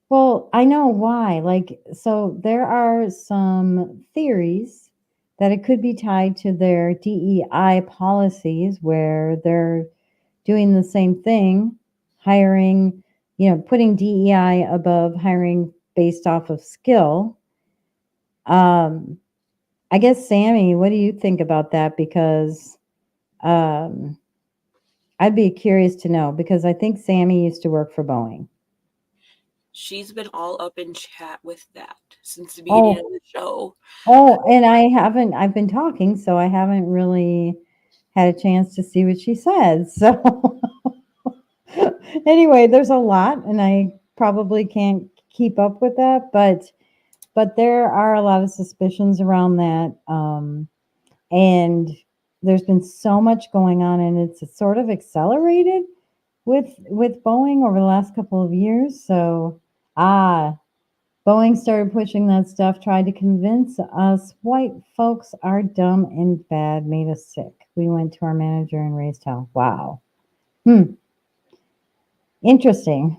Well, I know why. So there are some theories that it could be tied to their DEI policies, where they're doing the same thing, hiring, putting DEI above hiring based off of skill. I guess, Sammy, what do you think about that? Because I'd be curious to know, because I think Sammy used to work for Boeing. She's been all up in chat with that since the beginning of the show. Oh, and I've been talking, so I haven't really had a chance to see what she said. So anyway, there's a lot, and I probably can't keep up with that. But but there are a lot of suspicions around that. And there's been so much going on, and it's sort of accelerated with Boeing over the last couple of years. So, Boeing started pushing that stuff, tried to convince us white folks are dumb and bad, made us sick. We went to our manager and raised hell. Wow. Interesting.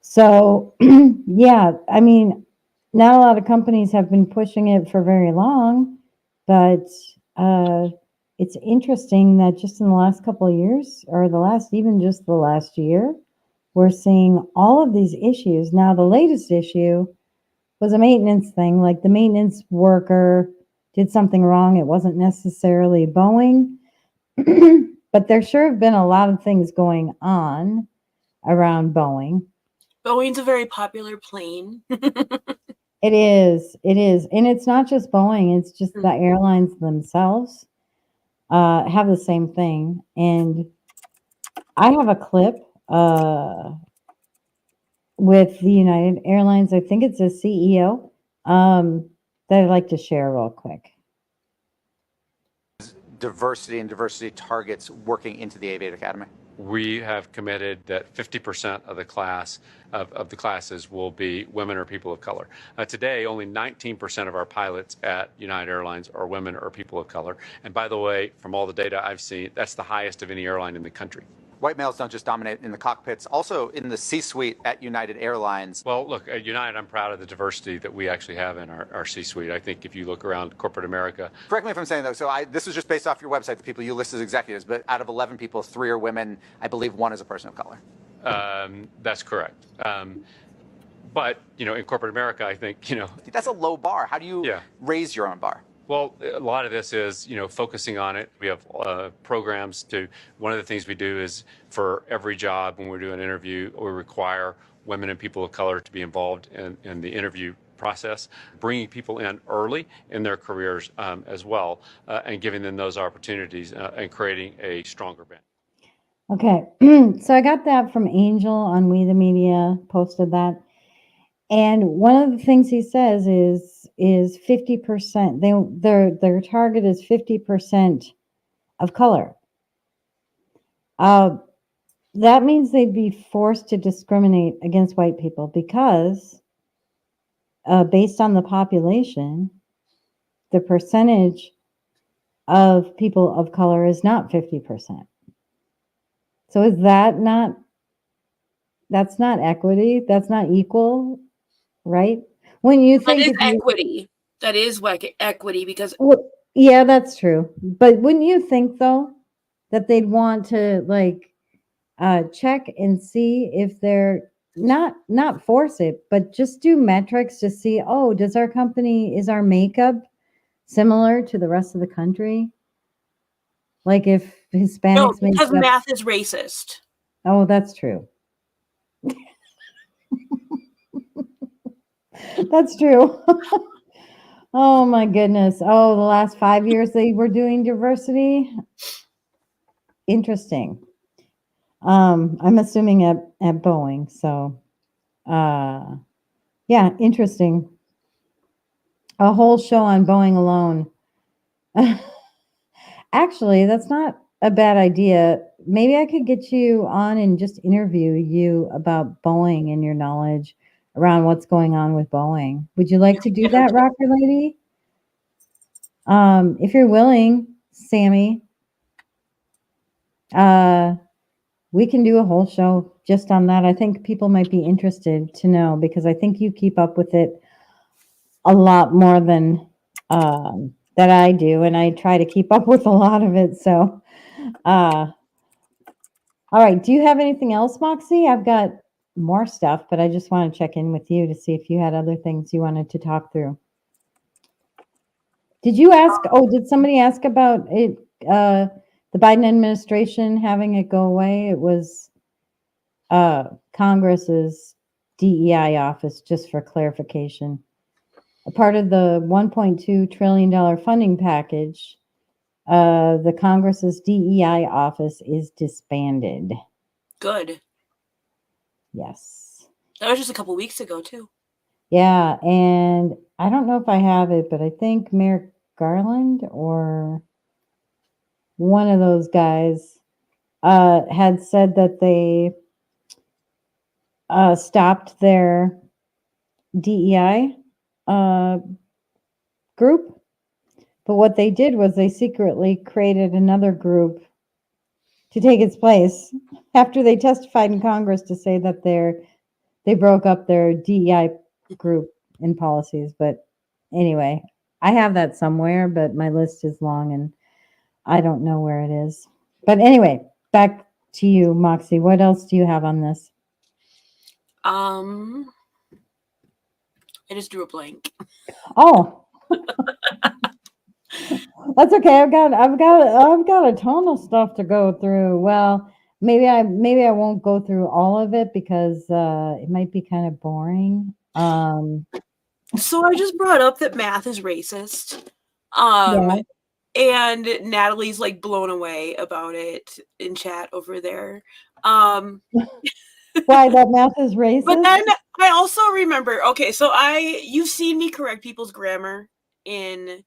So, yeah, I mean, not a lot of companies have been pushing it for very long, but it's interesting that just in the last couple of years, or even just the last year, we're seeing all of these issues. Now, the latest issue was a maintenance thing, like the maintenance worker did something wrong. It wasn't necessarily Boeing, but there sure have been a lot of things going on around Boeing. Boeing's a very popular plane. It is. And it's not just Boeing, it's just the airlines themselves have the same thing. And I have a clip with the United Airlines. I think it's a CEO that I'd like to share real quick. Diversity and diversity targets working into the Aviate Academy? We have committed that 50% of the class of the classes will be women or people of color. Today, only 19% of our pilots at United Airlines are women or people of color. And by the way, from all the data I've seen, that's the highest of any airline in the country. White males don't just dominate in the cockpits, also in the C-suite at United Airlines. Well, look, at United, I'm proud of the diversity that we actually have in our C-suite. I think if you look around corporate America. Correct me if I'm saying, though, so this was just based off your website, the people you list as executives, but out of 11 people, 3 are women. I believe 1 is a person of color. That's correct. But, in corporate America, I think, That's a low bar. How do you raise your own bar? Well, a lot of this is, focusing on it. We have programs one of the things we do is for every job when we do an interview, we require women and people of color to be involved in the interview process, bringing people in early in their careers as well, and giving them those opportunities and creating a stronger bench. Okay, so I got that from Angel on We the Media, posted that. And one of the things he says is 50%. Their target is 50% of color. That means they'd be forced to discriminate against white people because, based on the population, the percentage of people of color is not 50%. So is that not? That's not equity. That's not equal. Right? When you think that is equity. That is equity because yeah, that's true. But wouldn't you think though that they'd want to check and see if they're not force it, but just do metrics to see, is our makeup similar to the rest of the country? Like if Hispanics no, because math is racist. Oh, that's true. That's true. Oh my goodness. Oh, the last 5 years they were doing diversity. Interesting. I'm assuming at Boeing. So, yeah, interesting. A whole show on Boeing alone. Actually, that's not a bad idea. Maybe I could get you on and just interview you about Boeing and your knowledge around what's going on with Boeing. Would you like to do that, Rocker Lady? If you're willing, Sammy, we can do a whole show just on that. I think people might be interested to know because I think you keep up with it a lot more than that I do, and I try to keep up with a lot of it. So, all right. Do you have anything else, Moxie? I've got more stuff, but I just want to check in with you to see if you had other things you wanted to talk through. Did you ask? Did somebody ask about it? The Biden administration having it go away? It was Congress's DEI office, just for clarification. A part of the $1.2 trillion funding package, the Congress's DEI office is disbanded. Good. Yes. That was just a couple weeks ago, too. Yeah, and I don't know if I have it, but I think Merrick Garland or one of those guys had said that they stopped their DEI group, but what they did was they secretly created another group to take its place after they testified in Congress to say that they broke up their DEI group in policies. But anyway, I have that somewhere, but my list is long and I don't know where it is. But anyway, back to you, Moxie. What else do you have on this? I just drew a blank. Oh, that's okay. I've got a ton of stuff to go through. Well, maybe I won't go through all of it because it might be kind of boring. So I just brought up that math is racist. Yeah. And Natalie's like blown away about it in chat over there. Why that math is racist? But then I also remember, okay, so you've seen me correct people's grammar in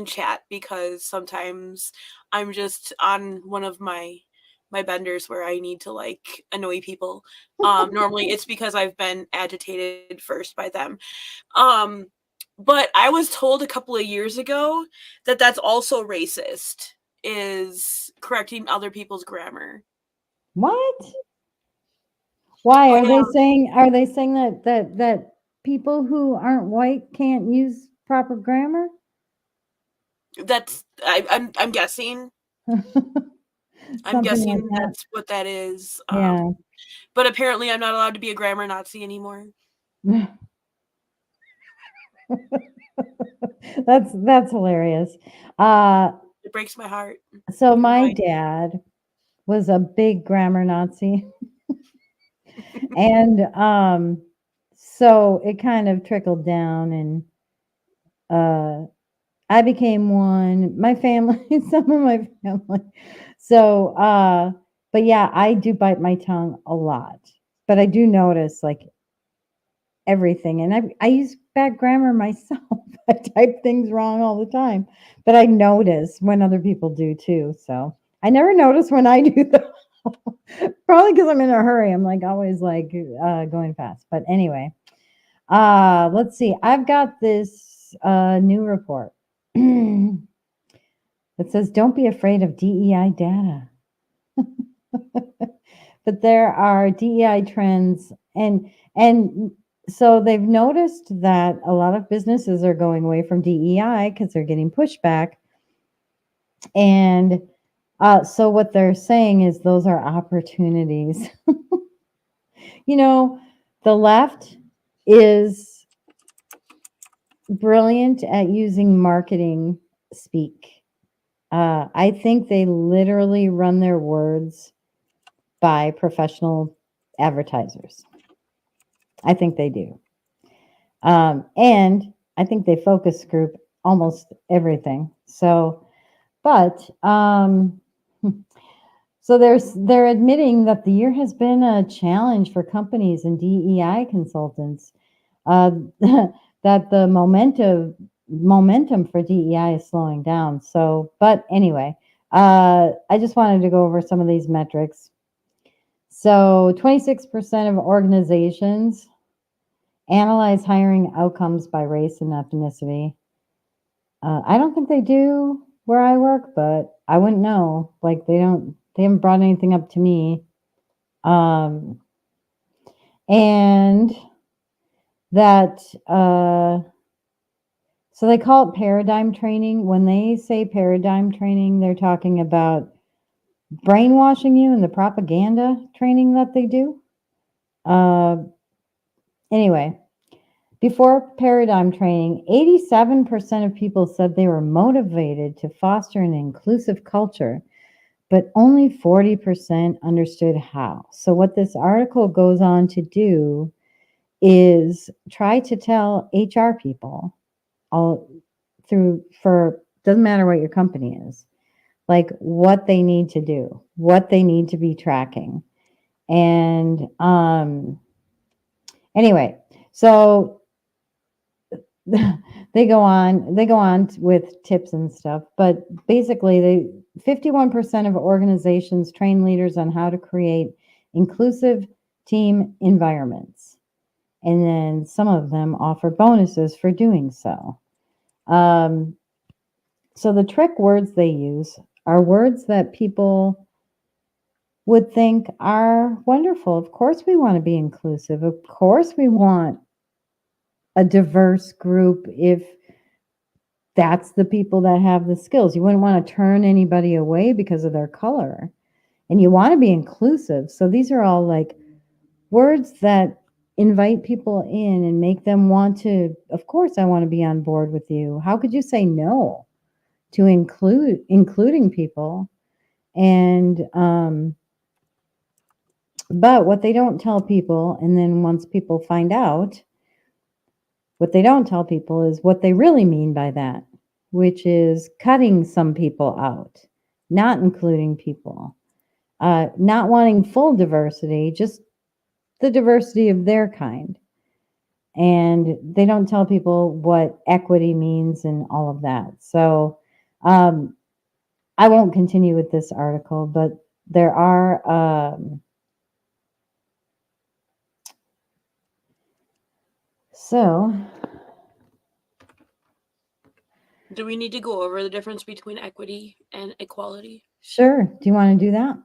chat because sometimes I'm just on one of my benders where I need to like annoy people. Normally it's because I've been agitated first by them. But I was told a couple of years ago that that's also racist, is correcting other people's grammar. What? Why are they saying that people who aren't white can't use proper grammar? That's I'm guessing. I'm guessing like that. that's what that is. Yeah. But apparently I'm not allowed to be a grammar Nazi anymore. That's hilarious. It breaks my heart. So my dad was a big grammar Nazi. And so it kind of trickled down and I became one, my family, some of my family. So but yeah, I do bite my tongue a lot. But I do notice like everything. And I use bad grammar myself. I type things wrong all the time. But I notice when other people do too. So I never notice when I do them. Probably because I'm in a hurry. I'm like always like going fast. But anyway, let's see. I've got this new report that says don't be afraid of DEI data. But there are DEI trends and so they've noticed that a lot of businesses are going away from DEI because they're getting pushback. And so what they're saying is those are opportunities. You know, the left is brilliant at using marketing speak. I think they literally run their words by professional advertisers. I think they do. And I think they focus group almost everything. So, but so they're admitting that the year has been a challenge for companies and DEI consultants. That the momentum for DEI is slowing down. So, but anyway, I just wanted to go over some of these metrics. So 26% of organizations analyze hiring outcomes by race and ethnicity. I don't think they do where I work, but I wouldn't know. Like they haven't brought anything up to me. And that, so they call it paradigm training. When they say paradigm training, they're talking about brainwashing you and the propaganda training that they do. Anyway, before paradigm training, 87% of people said they were motivated to foster an inclusive culture, but only 40% understood how. So what this article goes on to do is try to tell HR people doesn't matter what your company is, like what they need to do, what they need to be tracking. And anyway, so they go on with tips and stuff, but basically 51% of organizations train leaders on how to create inclusive team environments. And then some of them offer bonuses for doing so. So the trick words they use are words that people would think are wonderful. Of course we want to be inclusive. Of course we want a diverse group if that's the people that have the skills. You wouldn't want to turn anybody away because of their color. And you want to be inclusive. So these are all like words that invite people in and make them want to, of course, I want to be on board with you. How could you say no to including people? And, but what they don't tell people, and then once people find out, what they don't tell people is what they really mean by that, which is cutting some people out, not including people, not wanting full diversity, just the diversity of their kind. And they don't tell people what equity means and all of that. So I won't continue with this article, but there are Do we need to go over the difference between equity and equality? Sure. Do you want to do that?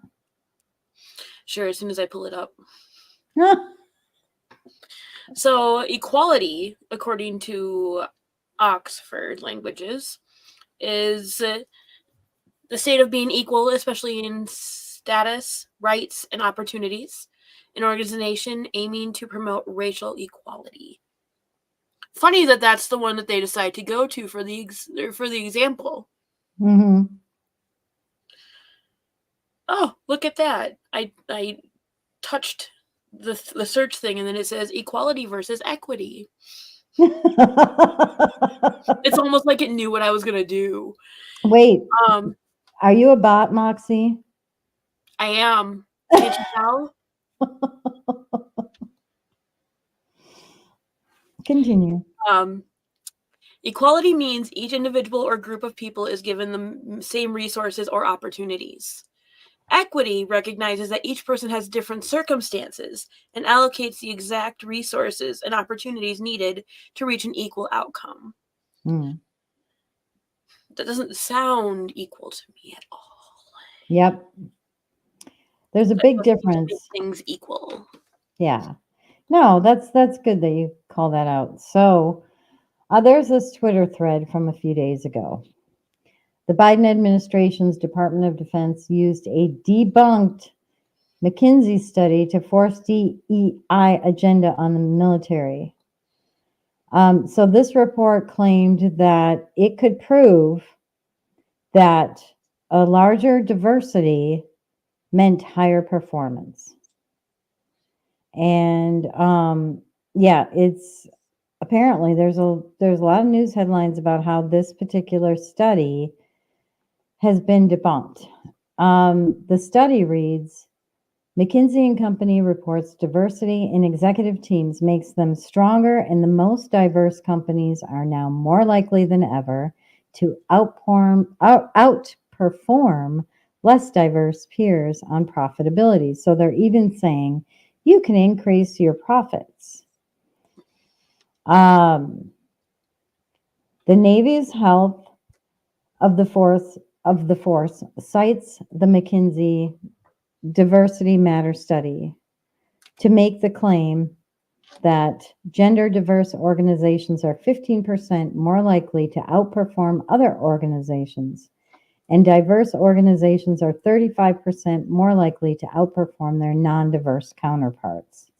Sure, as soon as I pull it up. So equality, according to Oxford Languages, is the state of being equal, especially in status, rights, and opportunities. An organization aiming to promote racial equality. Funny that that's the one that they decide to go to for the example. Mm-hmm. Oh, look at that! I touched the search thing, and then it says equality versus equity. It's almost like it knew what I was gonna do. Wait, are you a bot, Moxie? I am. Can't you tell? Continue. Equality means each individual or group of people is given the same resources or opportunities. Equity recognizes that each person has different circumstances and allocates the exact resources and opportunities needed to reach an equal outcome. That doesn't sound equal to me at all. Yep. There's a big difference. Things equal. Yeah. No, that's good that you call that out. So there's this Twitter thread from a few days ago. The Biden administration's Department of Defense used a debunked McKinsey study to force DEI agenda on the military. So this report claimed that it could prove that a larger diversity meant higher performance. And yeah, it's apparently there's a lot of news headlines about how this particular study has been debunked. The study reads, McKinsey & Company reports diversity in executive teams makes them stronger, and the most diverse companies are now more likely than ever to outperform less diverse peers on profitability. So they're even saying you can increase your profits. The Navy's health of the force cites the McKinsey Diversity Matter study to make the claim that gender diverse organizations are 15% more likely to outperform other organizations, and diverse organizations are 35% more likely to outperform their non-diverse counterparts.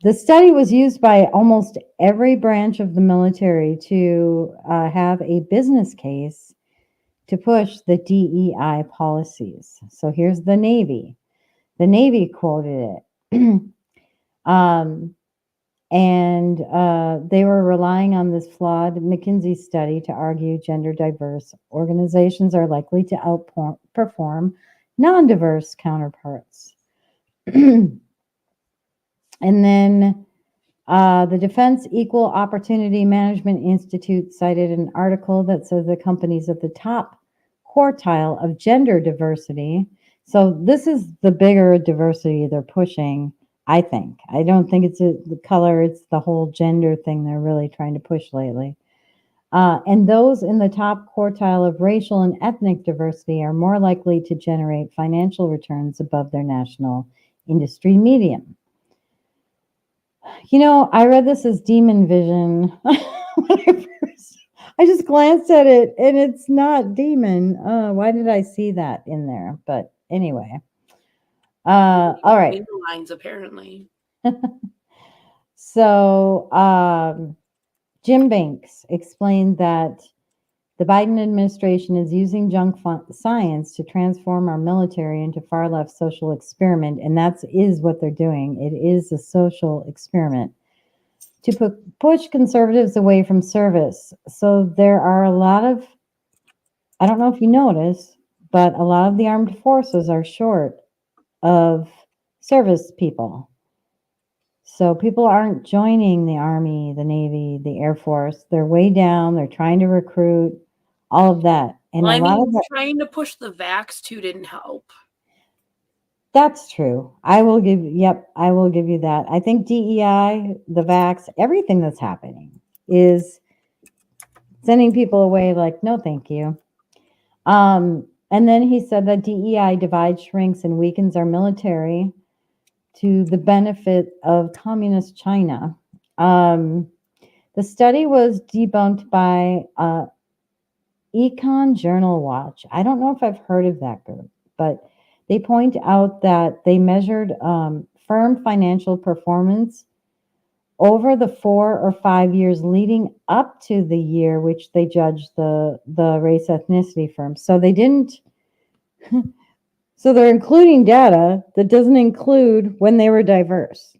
The study was used by almost every branch of the military to have a business case to push the DEI policies. So here's the Navy. The Navy quoted it. And they were relying on this flawed McKinsey study to argue gender diverse organizations are likely to outperform non-diverse counterparts. And then The Defense Equal Opportunity Management Institute cited an article that says the companies at the top quartile of gender diversity. So this is the bigger diversity they're pushing, I think. I don't think it's the color, it's the whole gender thing they're really trying to push lately. And those in the top quartile of racial and ethnic diversity are more likely to generate financial returns above their national industry median. You know, I read this as Demon Vision. I just glanced at it and it's not demon. Why did I see that in there? But anyway. All right. Lines, apparently. So Jim Banks explained that the Biden administration is using junk science to transform our military into far left social experiment, and that is what they're doing. It is a social experiment to push conservatives away from service. So there are a lot of, I don't know if you notice, but a lot of the armed forces are short of service people. So people aren't joining the Army, the Navy, the Air Force. They're way down. They're trying to recruit, all of that. And Well, a lot of trying to push the vax too didn't help. That's true. I will give you that. I think DEI, the vax, everything that's happening is sending people away like, no, thank you. And then he said that DEI divides, shrinks, and weakens our military to the benefit of communist China. The study was debunked by Econ Journal Watch. I don't know if I've heard of that group, but they point out that they measured firm financial performance over the 4 or 5 years leading up to the year which they judged the race ethnicity firm. So they didn't. So they're including data that doesn't include when they were diverse.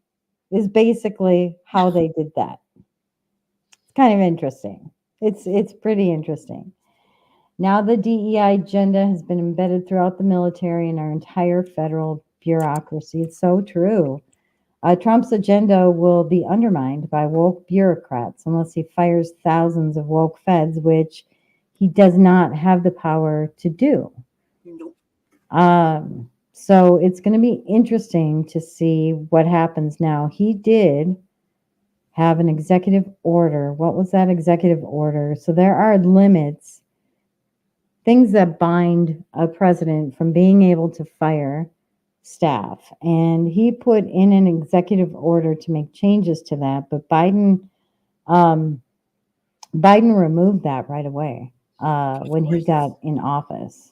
Is basically how they did that. It's kind of interesting. It's pretty interesting. Now the DEI agenda has been embedded throughout the military and our entire federal bureaucracy. It's so true. Trump's agenda will be undermined by woke bureaucrats unless he fires thousands of woke feds, which he does not have the power to do. Nope. So it's going to be interesting to see what happens now. He did have an executive order. What was that executive order? So there are limits, things that bind a president from being able to fire staff. And he put in an executive order to make changes to that, but Biden removed that right away when he got in office.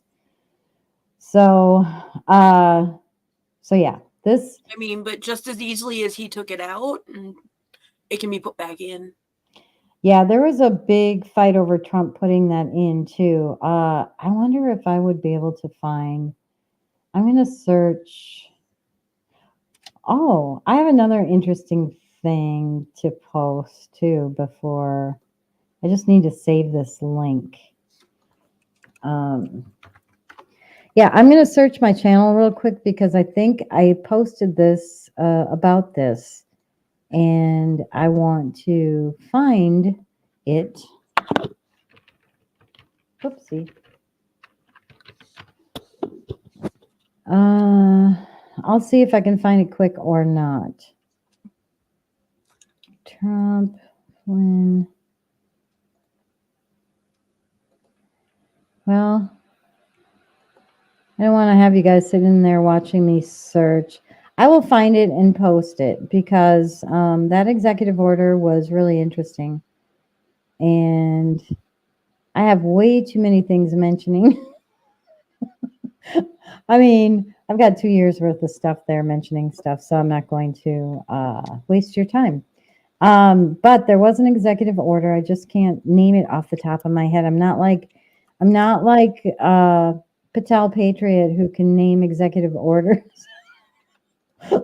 So yeah, this. I mean, but just as easily as he took it out, it can be put back in. Yeah, there was a big fight over Trump putting that in too. I wonder if I would be able to find. I'm going to search. Oh, I have another interesting thing to post too before. I just need to save this link. Yeah, I'm going to search my channel real quick because I think I posted this about this and I want to find it. Oopsie. I'll see if I can find it quick or not. Trump, Flynn. Well, I don't want to have you guys sitting there watching me search. I will find it and post it because that executive order was really interesting. And I have way too many things mentioning. I mean, I've got 2 years worth of stuff there mentioning stuff, so I'm not going to waste your time. But there was an executive order. I just can't name it off the top of my head. I'm not like Patel Patriot who can name executive orders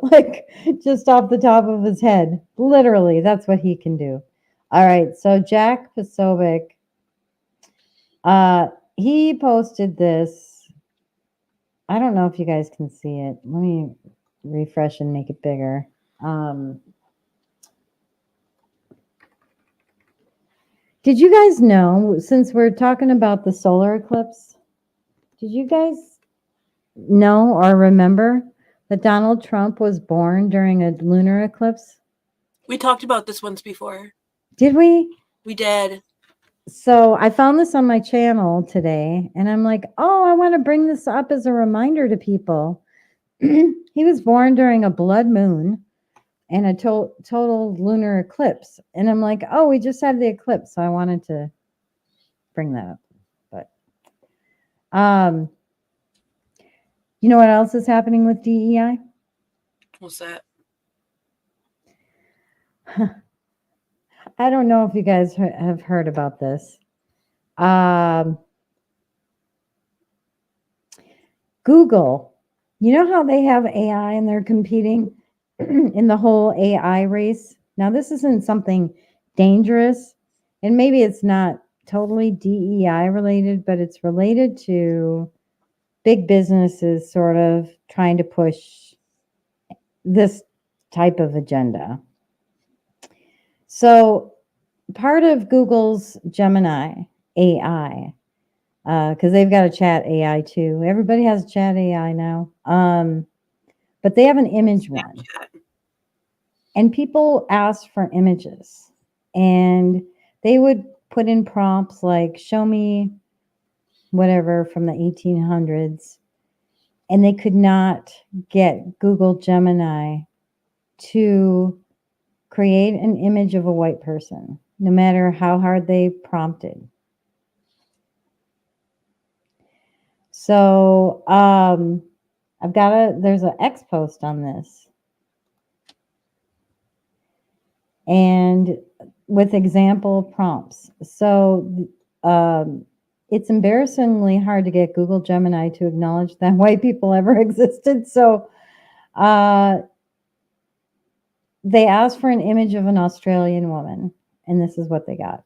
like just off the top of his head. Literally, that's what he can do. All right, so Jack Posobiec, he posted this. I don't know if you guys can see it. Let me refresh and make it bigger. Did you guys know, since we're talking about the solar eclipse, did you guys know or remember that Donald Trump was born during a lunar eclipse? We talked about this once before. Did we? We did. So I found this on my channel today, and I'm like, oh, I want to bring this up as a reminder to people. He was born during a blood moon and a total lunar eclipse. And I'm like, oh, we just had the eclipse. So I wanted to bring that up. But you know what else is happening with DEI? What's that? I don't know if you guys have heard about this. Google, you know how they have AI and they're competing in the whole AI race? Now, this isn't something dangerous, and maybe it's not totally DEI related, but it's related to big businesses sort of trying to push this type of agenda. So part of Google's Gemini AI, because they've got a chat AI too. Everybody has a chat AI now. But they have an image one. And people ask for images. And they would put in prompts like, show me whatever from the 1800s. And they could not get Google Gemini to create an image of a white person, no matter how hard they prompted. So there's an X post on this. And with example prompts. So it's embarrassingly hard to get Google Gemini to acknowledge that white people ever existed. So they asked for an image of an Australian woman, and this is what they got.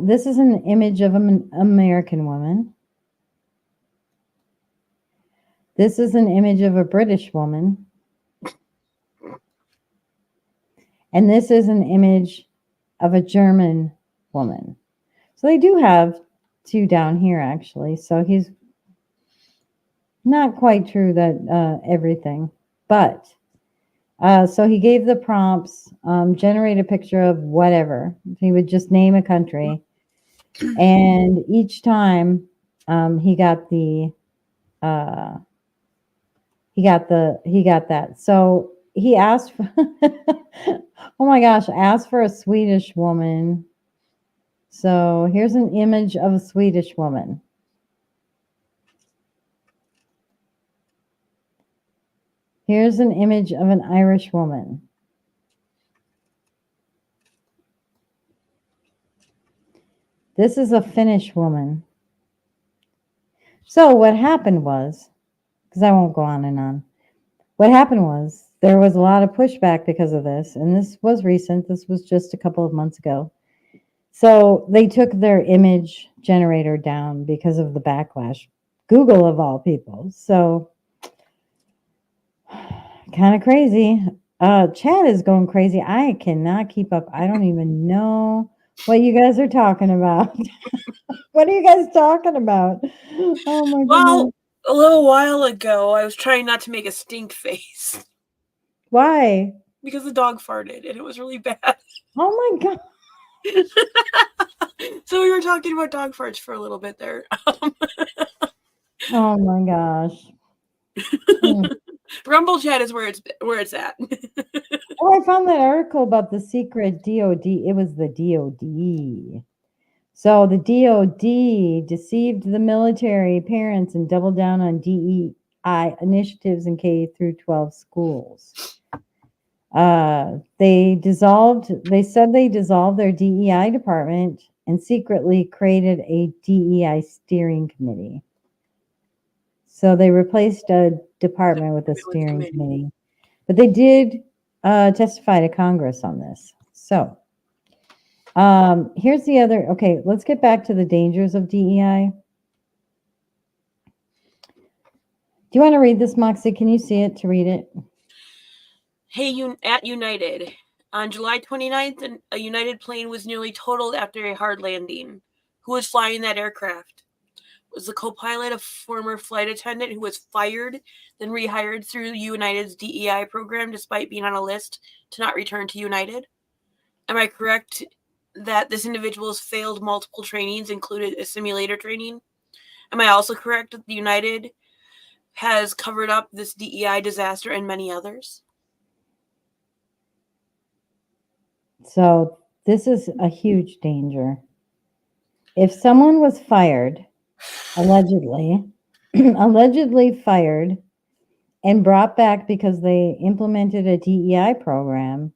This is an image of an American woman. This is an image of a British woman. And this is an image of a German woman. So they do have two down here, actually. So he's not quite true that everything. But so he gave the prompts, generate a picture of whatever. He would just name a country. And each time he got that. So he asked for, oh my gosh, asked for a Swedish woman. So here's an image of a Swedish woman. Here's an image of an Irish woman. This is a Finnish woman. So what happened was, because I won't go on and on. What happened was there was a lot of pushback because of this, and this was recent. This was just a couple of months ago. So they took their image generator down because of the backlash. Google of all people. So kind of crazy. Chat is going crazy. I cannot keep up. I don't even know what you guys are talking about. What are you guys talking about? Oh my goodness. Well, a little while ago, I was trying not to make a stink face. Why? Because the dog farted, and it was really bad. Oh my God. So we were talking about dog farts for a little bit there. Oh my gosh. Rumble chat is where it's at. Oh, I found that article about the secret DOD. It was the DOD. So the DOD deceived the military parents and doubled down on DEI initiatives in K through 12 schools. They said they dissolved their DEI department and secretly created a DEI steering committee. So they replaced a department with a steering committee. But they did testify to Congress on this. So here's the other. Okay, let's get back to the dangers of DEI. Do you want to read this, Moxie? Can you see it to read it? Hey, at United, On July 29th, a United plane was nearly totaled after a hard landing. Who was flying that aircraft? Was the co-pilot a former flight attendant who was fired, then rehired through United's DEI program despite being on a list to not return to United? Am I correct that this individual has failed multiple trainings, included a simulator training? Am I also correct that the United has covered up this DEI disaster and many others? So this is a huge danger. If someone was fired, allegedly, allegedly fired, and brought back because they implemented a DEI program,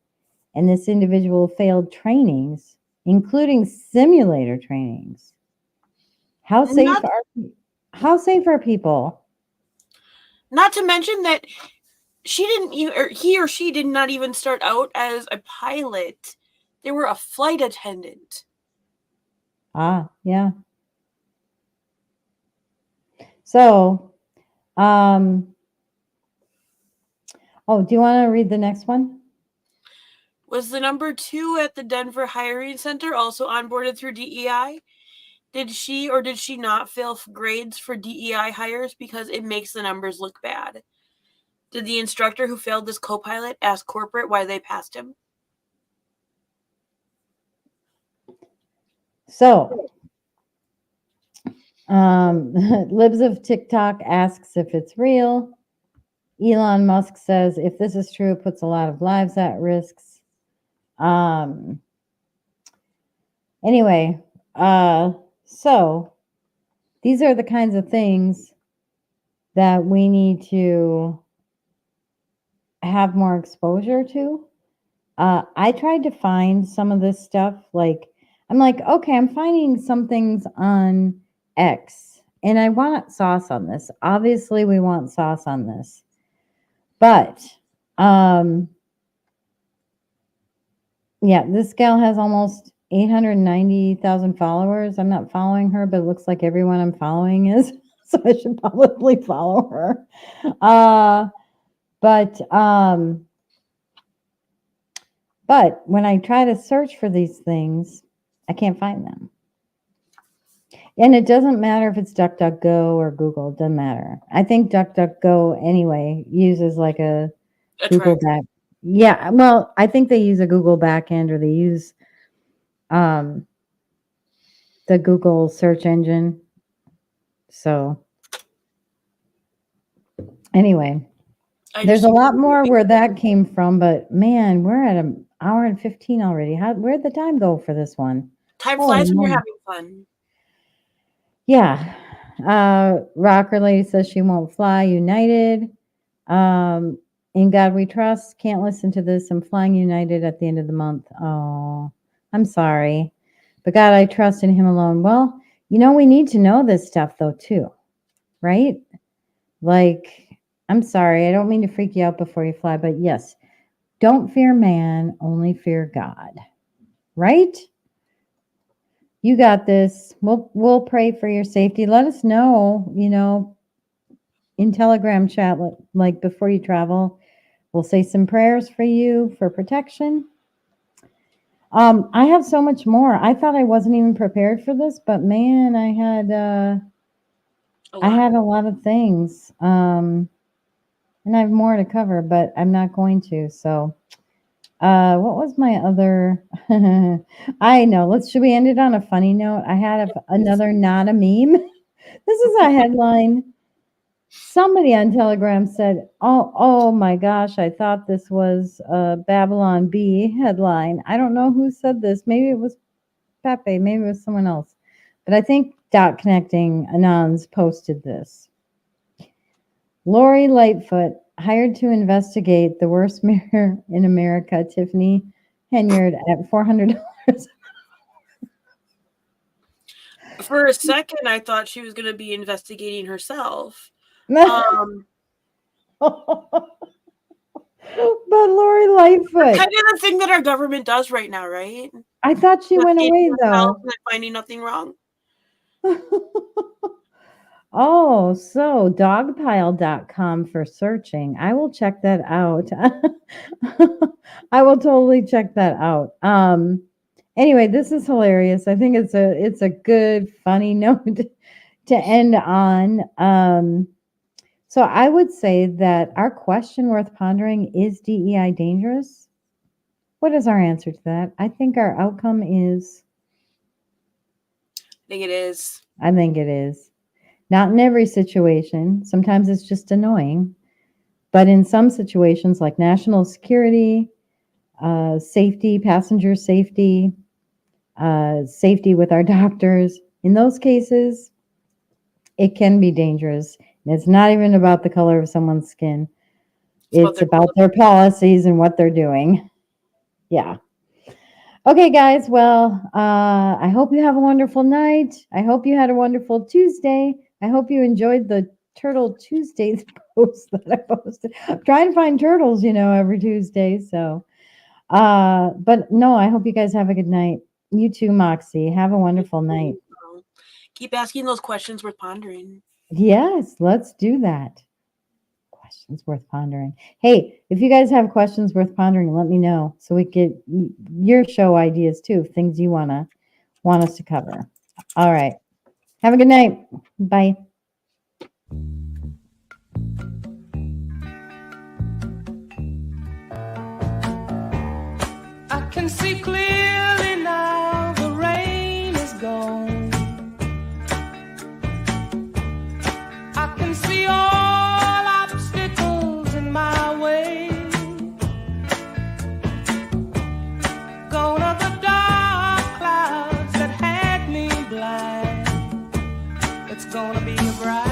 and this individual failed trainings, including simulator trainings, how safe are people? Not to mention that he or she did not even start out as a pilot. They were a flight attendant. Yeah. So, do you want to read the next one? Was the number 2 at the Denver Hiring Center also onboarded through DEI? Did she or did she not fail grades for DEI hires because it makes the numbers look bad? Did the instructor who failed this co-pilot ask corporate why they passed him? So, Libs of TikTok asks if it's real. Elon Musk says if this is true, it puts a lot of lives at risks. Anyway, so these are the kinds of things that we need to have more exposure to. I tried to find some of this stuff. I'm like, okay, I'm finding some things on X, and I want sauce on this. Obviously, we want sauce on this. But, yeah, this gal has almost 890,000 followers. I'm not following her, but it looks like everyone I'm following is, so I should probably follow her. But when I try to search for these things, I can't find them. And it doesn't matter if it's DuckDuckGo or Google. It doesn't matter. I think DuckDuckGo anyway uses like a Google back. Yeah, well, I think they use a Google backend, or they use the Google search engine. So anyway, there's a lot more where that came from, but man, we're at an hour and 15 already. Where'd the time go for this one? Time flies when you're having fun. Yeah. Rocker Lady says she won't fly United. In God We Trust. Can't listen to this. I'm flying United at the end of the month. Oh, I'm sorry. But God, I trust in him alone. Well, we need to know this stuff though, too. Right? Like, I'm sorry. I don't mean to freak you out before you fly, but yes, don't fear man, only fear God. Right? You got this. We'll pray for your safety. Let us know, in Telegram chat, like before you travel. We'll say some prayers for you for protection. I have so much more. I thought I wasn't even prepared for this, but man, I had a lot of things. And I have more to cover, but I'm not going to. So, what was my other? I know. Should we end it on a funny note? I had another not a meme. This is a headline. Somebody on Telegram said, oh my gosh, I thought this was a Babylon Bee headline. I don't know who said this. Maybe it was Pepe. Maybe it was someone else. But I think Dot Connecting Anons posted this. Lori Lightfoot hired to investigate the worst mayor in America, Tiffany Henyard, at $400. For a second, I thought she was going to be investigating herself. But Lori Lightfoot. Kind of the thing that our government does right now, right? I thought she went away, though. And finding nothing wrong. Oh, so dogpile.com for searching. I will check that out. I will totally check that out. Anyway, this is hilarious. I think it's a good, funny note to end on. So I would say that our question worth pondering is DEI dangerous? What is our answer to that? I think our outcome is. I think it is. I think it is. Not in every situation. Sometimes it's just annoying. But in some situations like national security, safety, passenger safety, safety with our doctors, in those cases, it can be dangerous. And it's not even about the color of someone's skin. It's about their policies and what they're doing. Yeah. Okay, guys. Well, I hope you have a wonderful night. I hope you had a wonderful Tuesday. I hope you enjoyed the Turtle Tuesdays post that I posted. I'm trying to find turtles, every Tuesday. So, but no, I hope you guys have a good night. You too, Moxie. Have a wonderful night. Keep asking those questions worth pondering. Yes, let's do that. Questions worth pondering. Hey, if you guys have questions worth pondering, let me know so we get your show ideas too, things you want us to cover. All right. Have a good night. Bye. I can see clearly now the rain is gone. I can see all obstacles in my way. Gone are the dark clouds that had me blind. It's gonna be a bright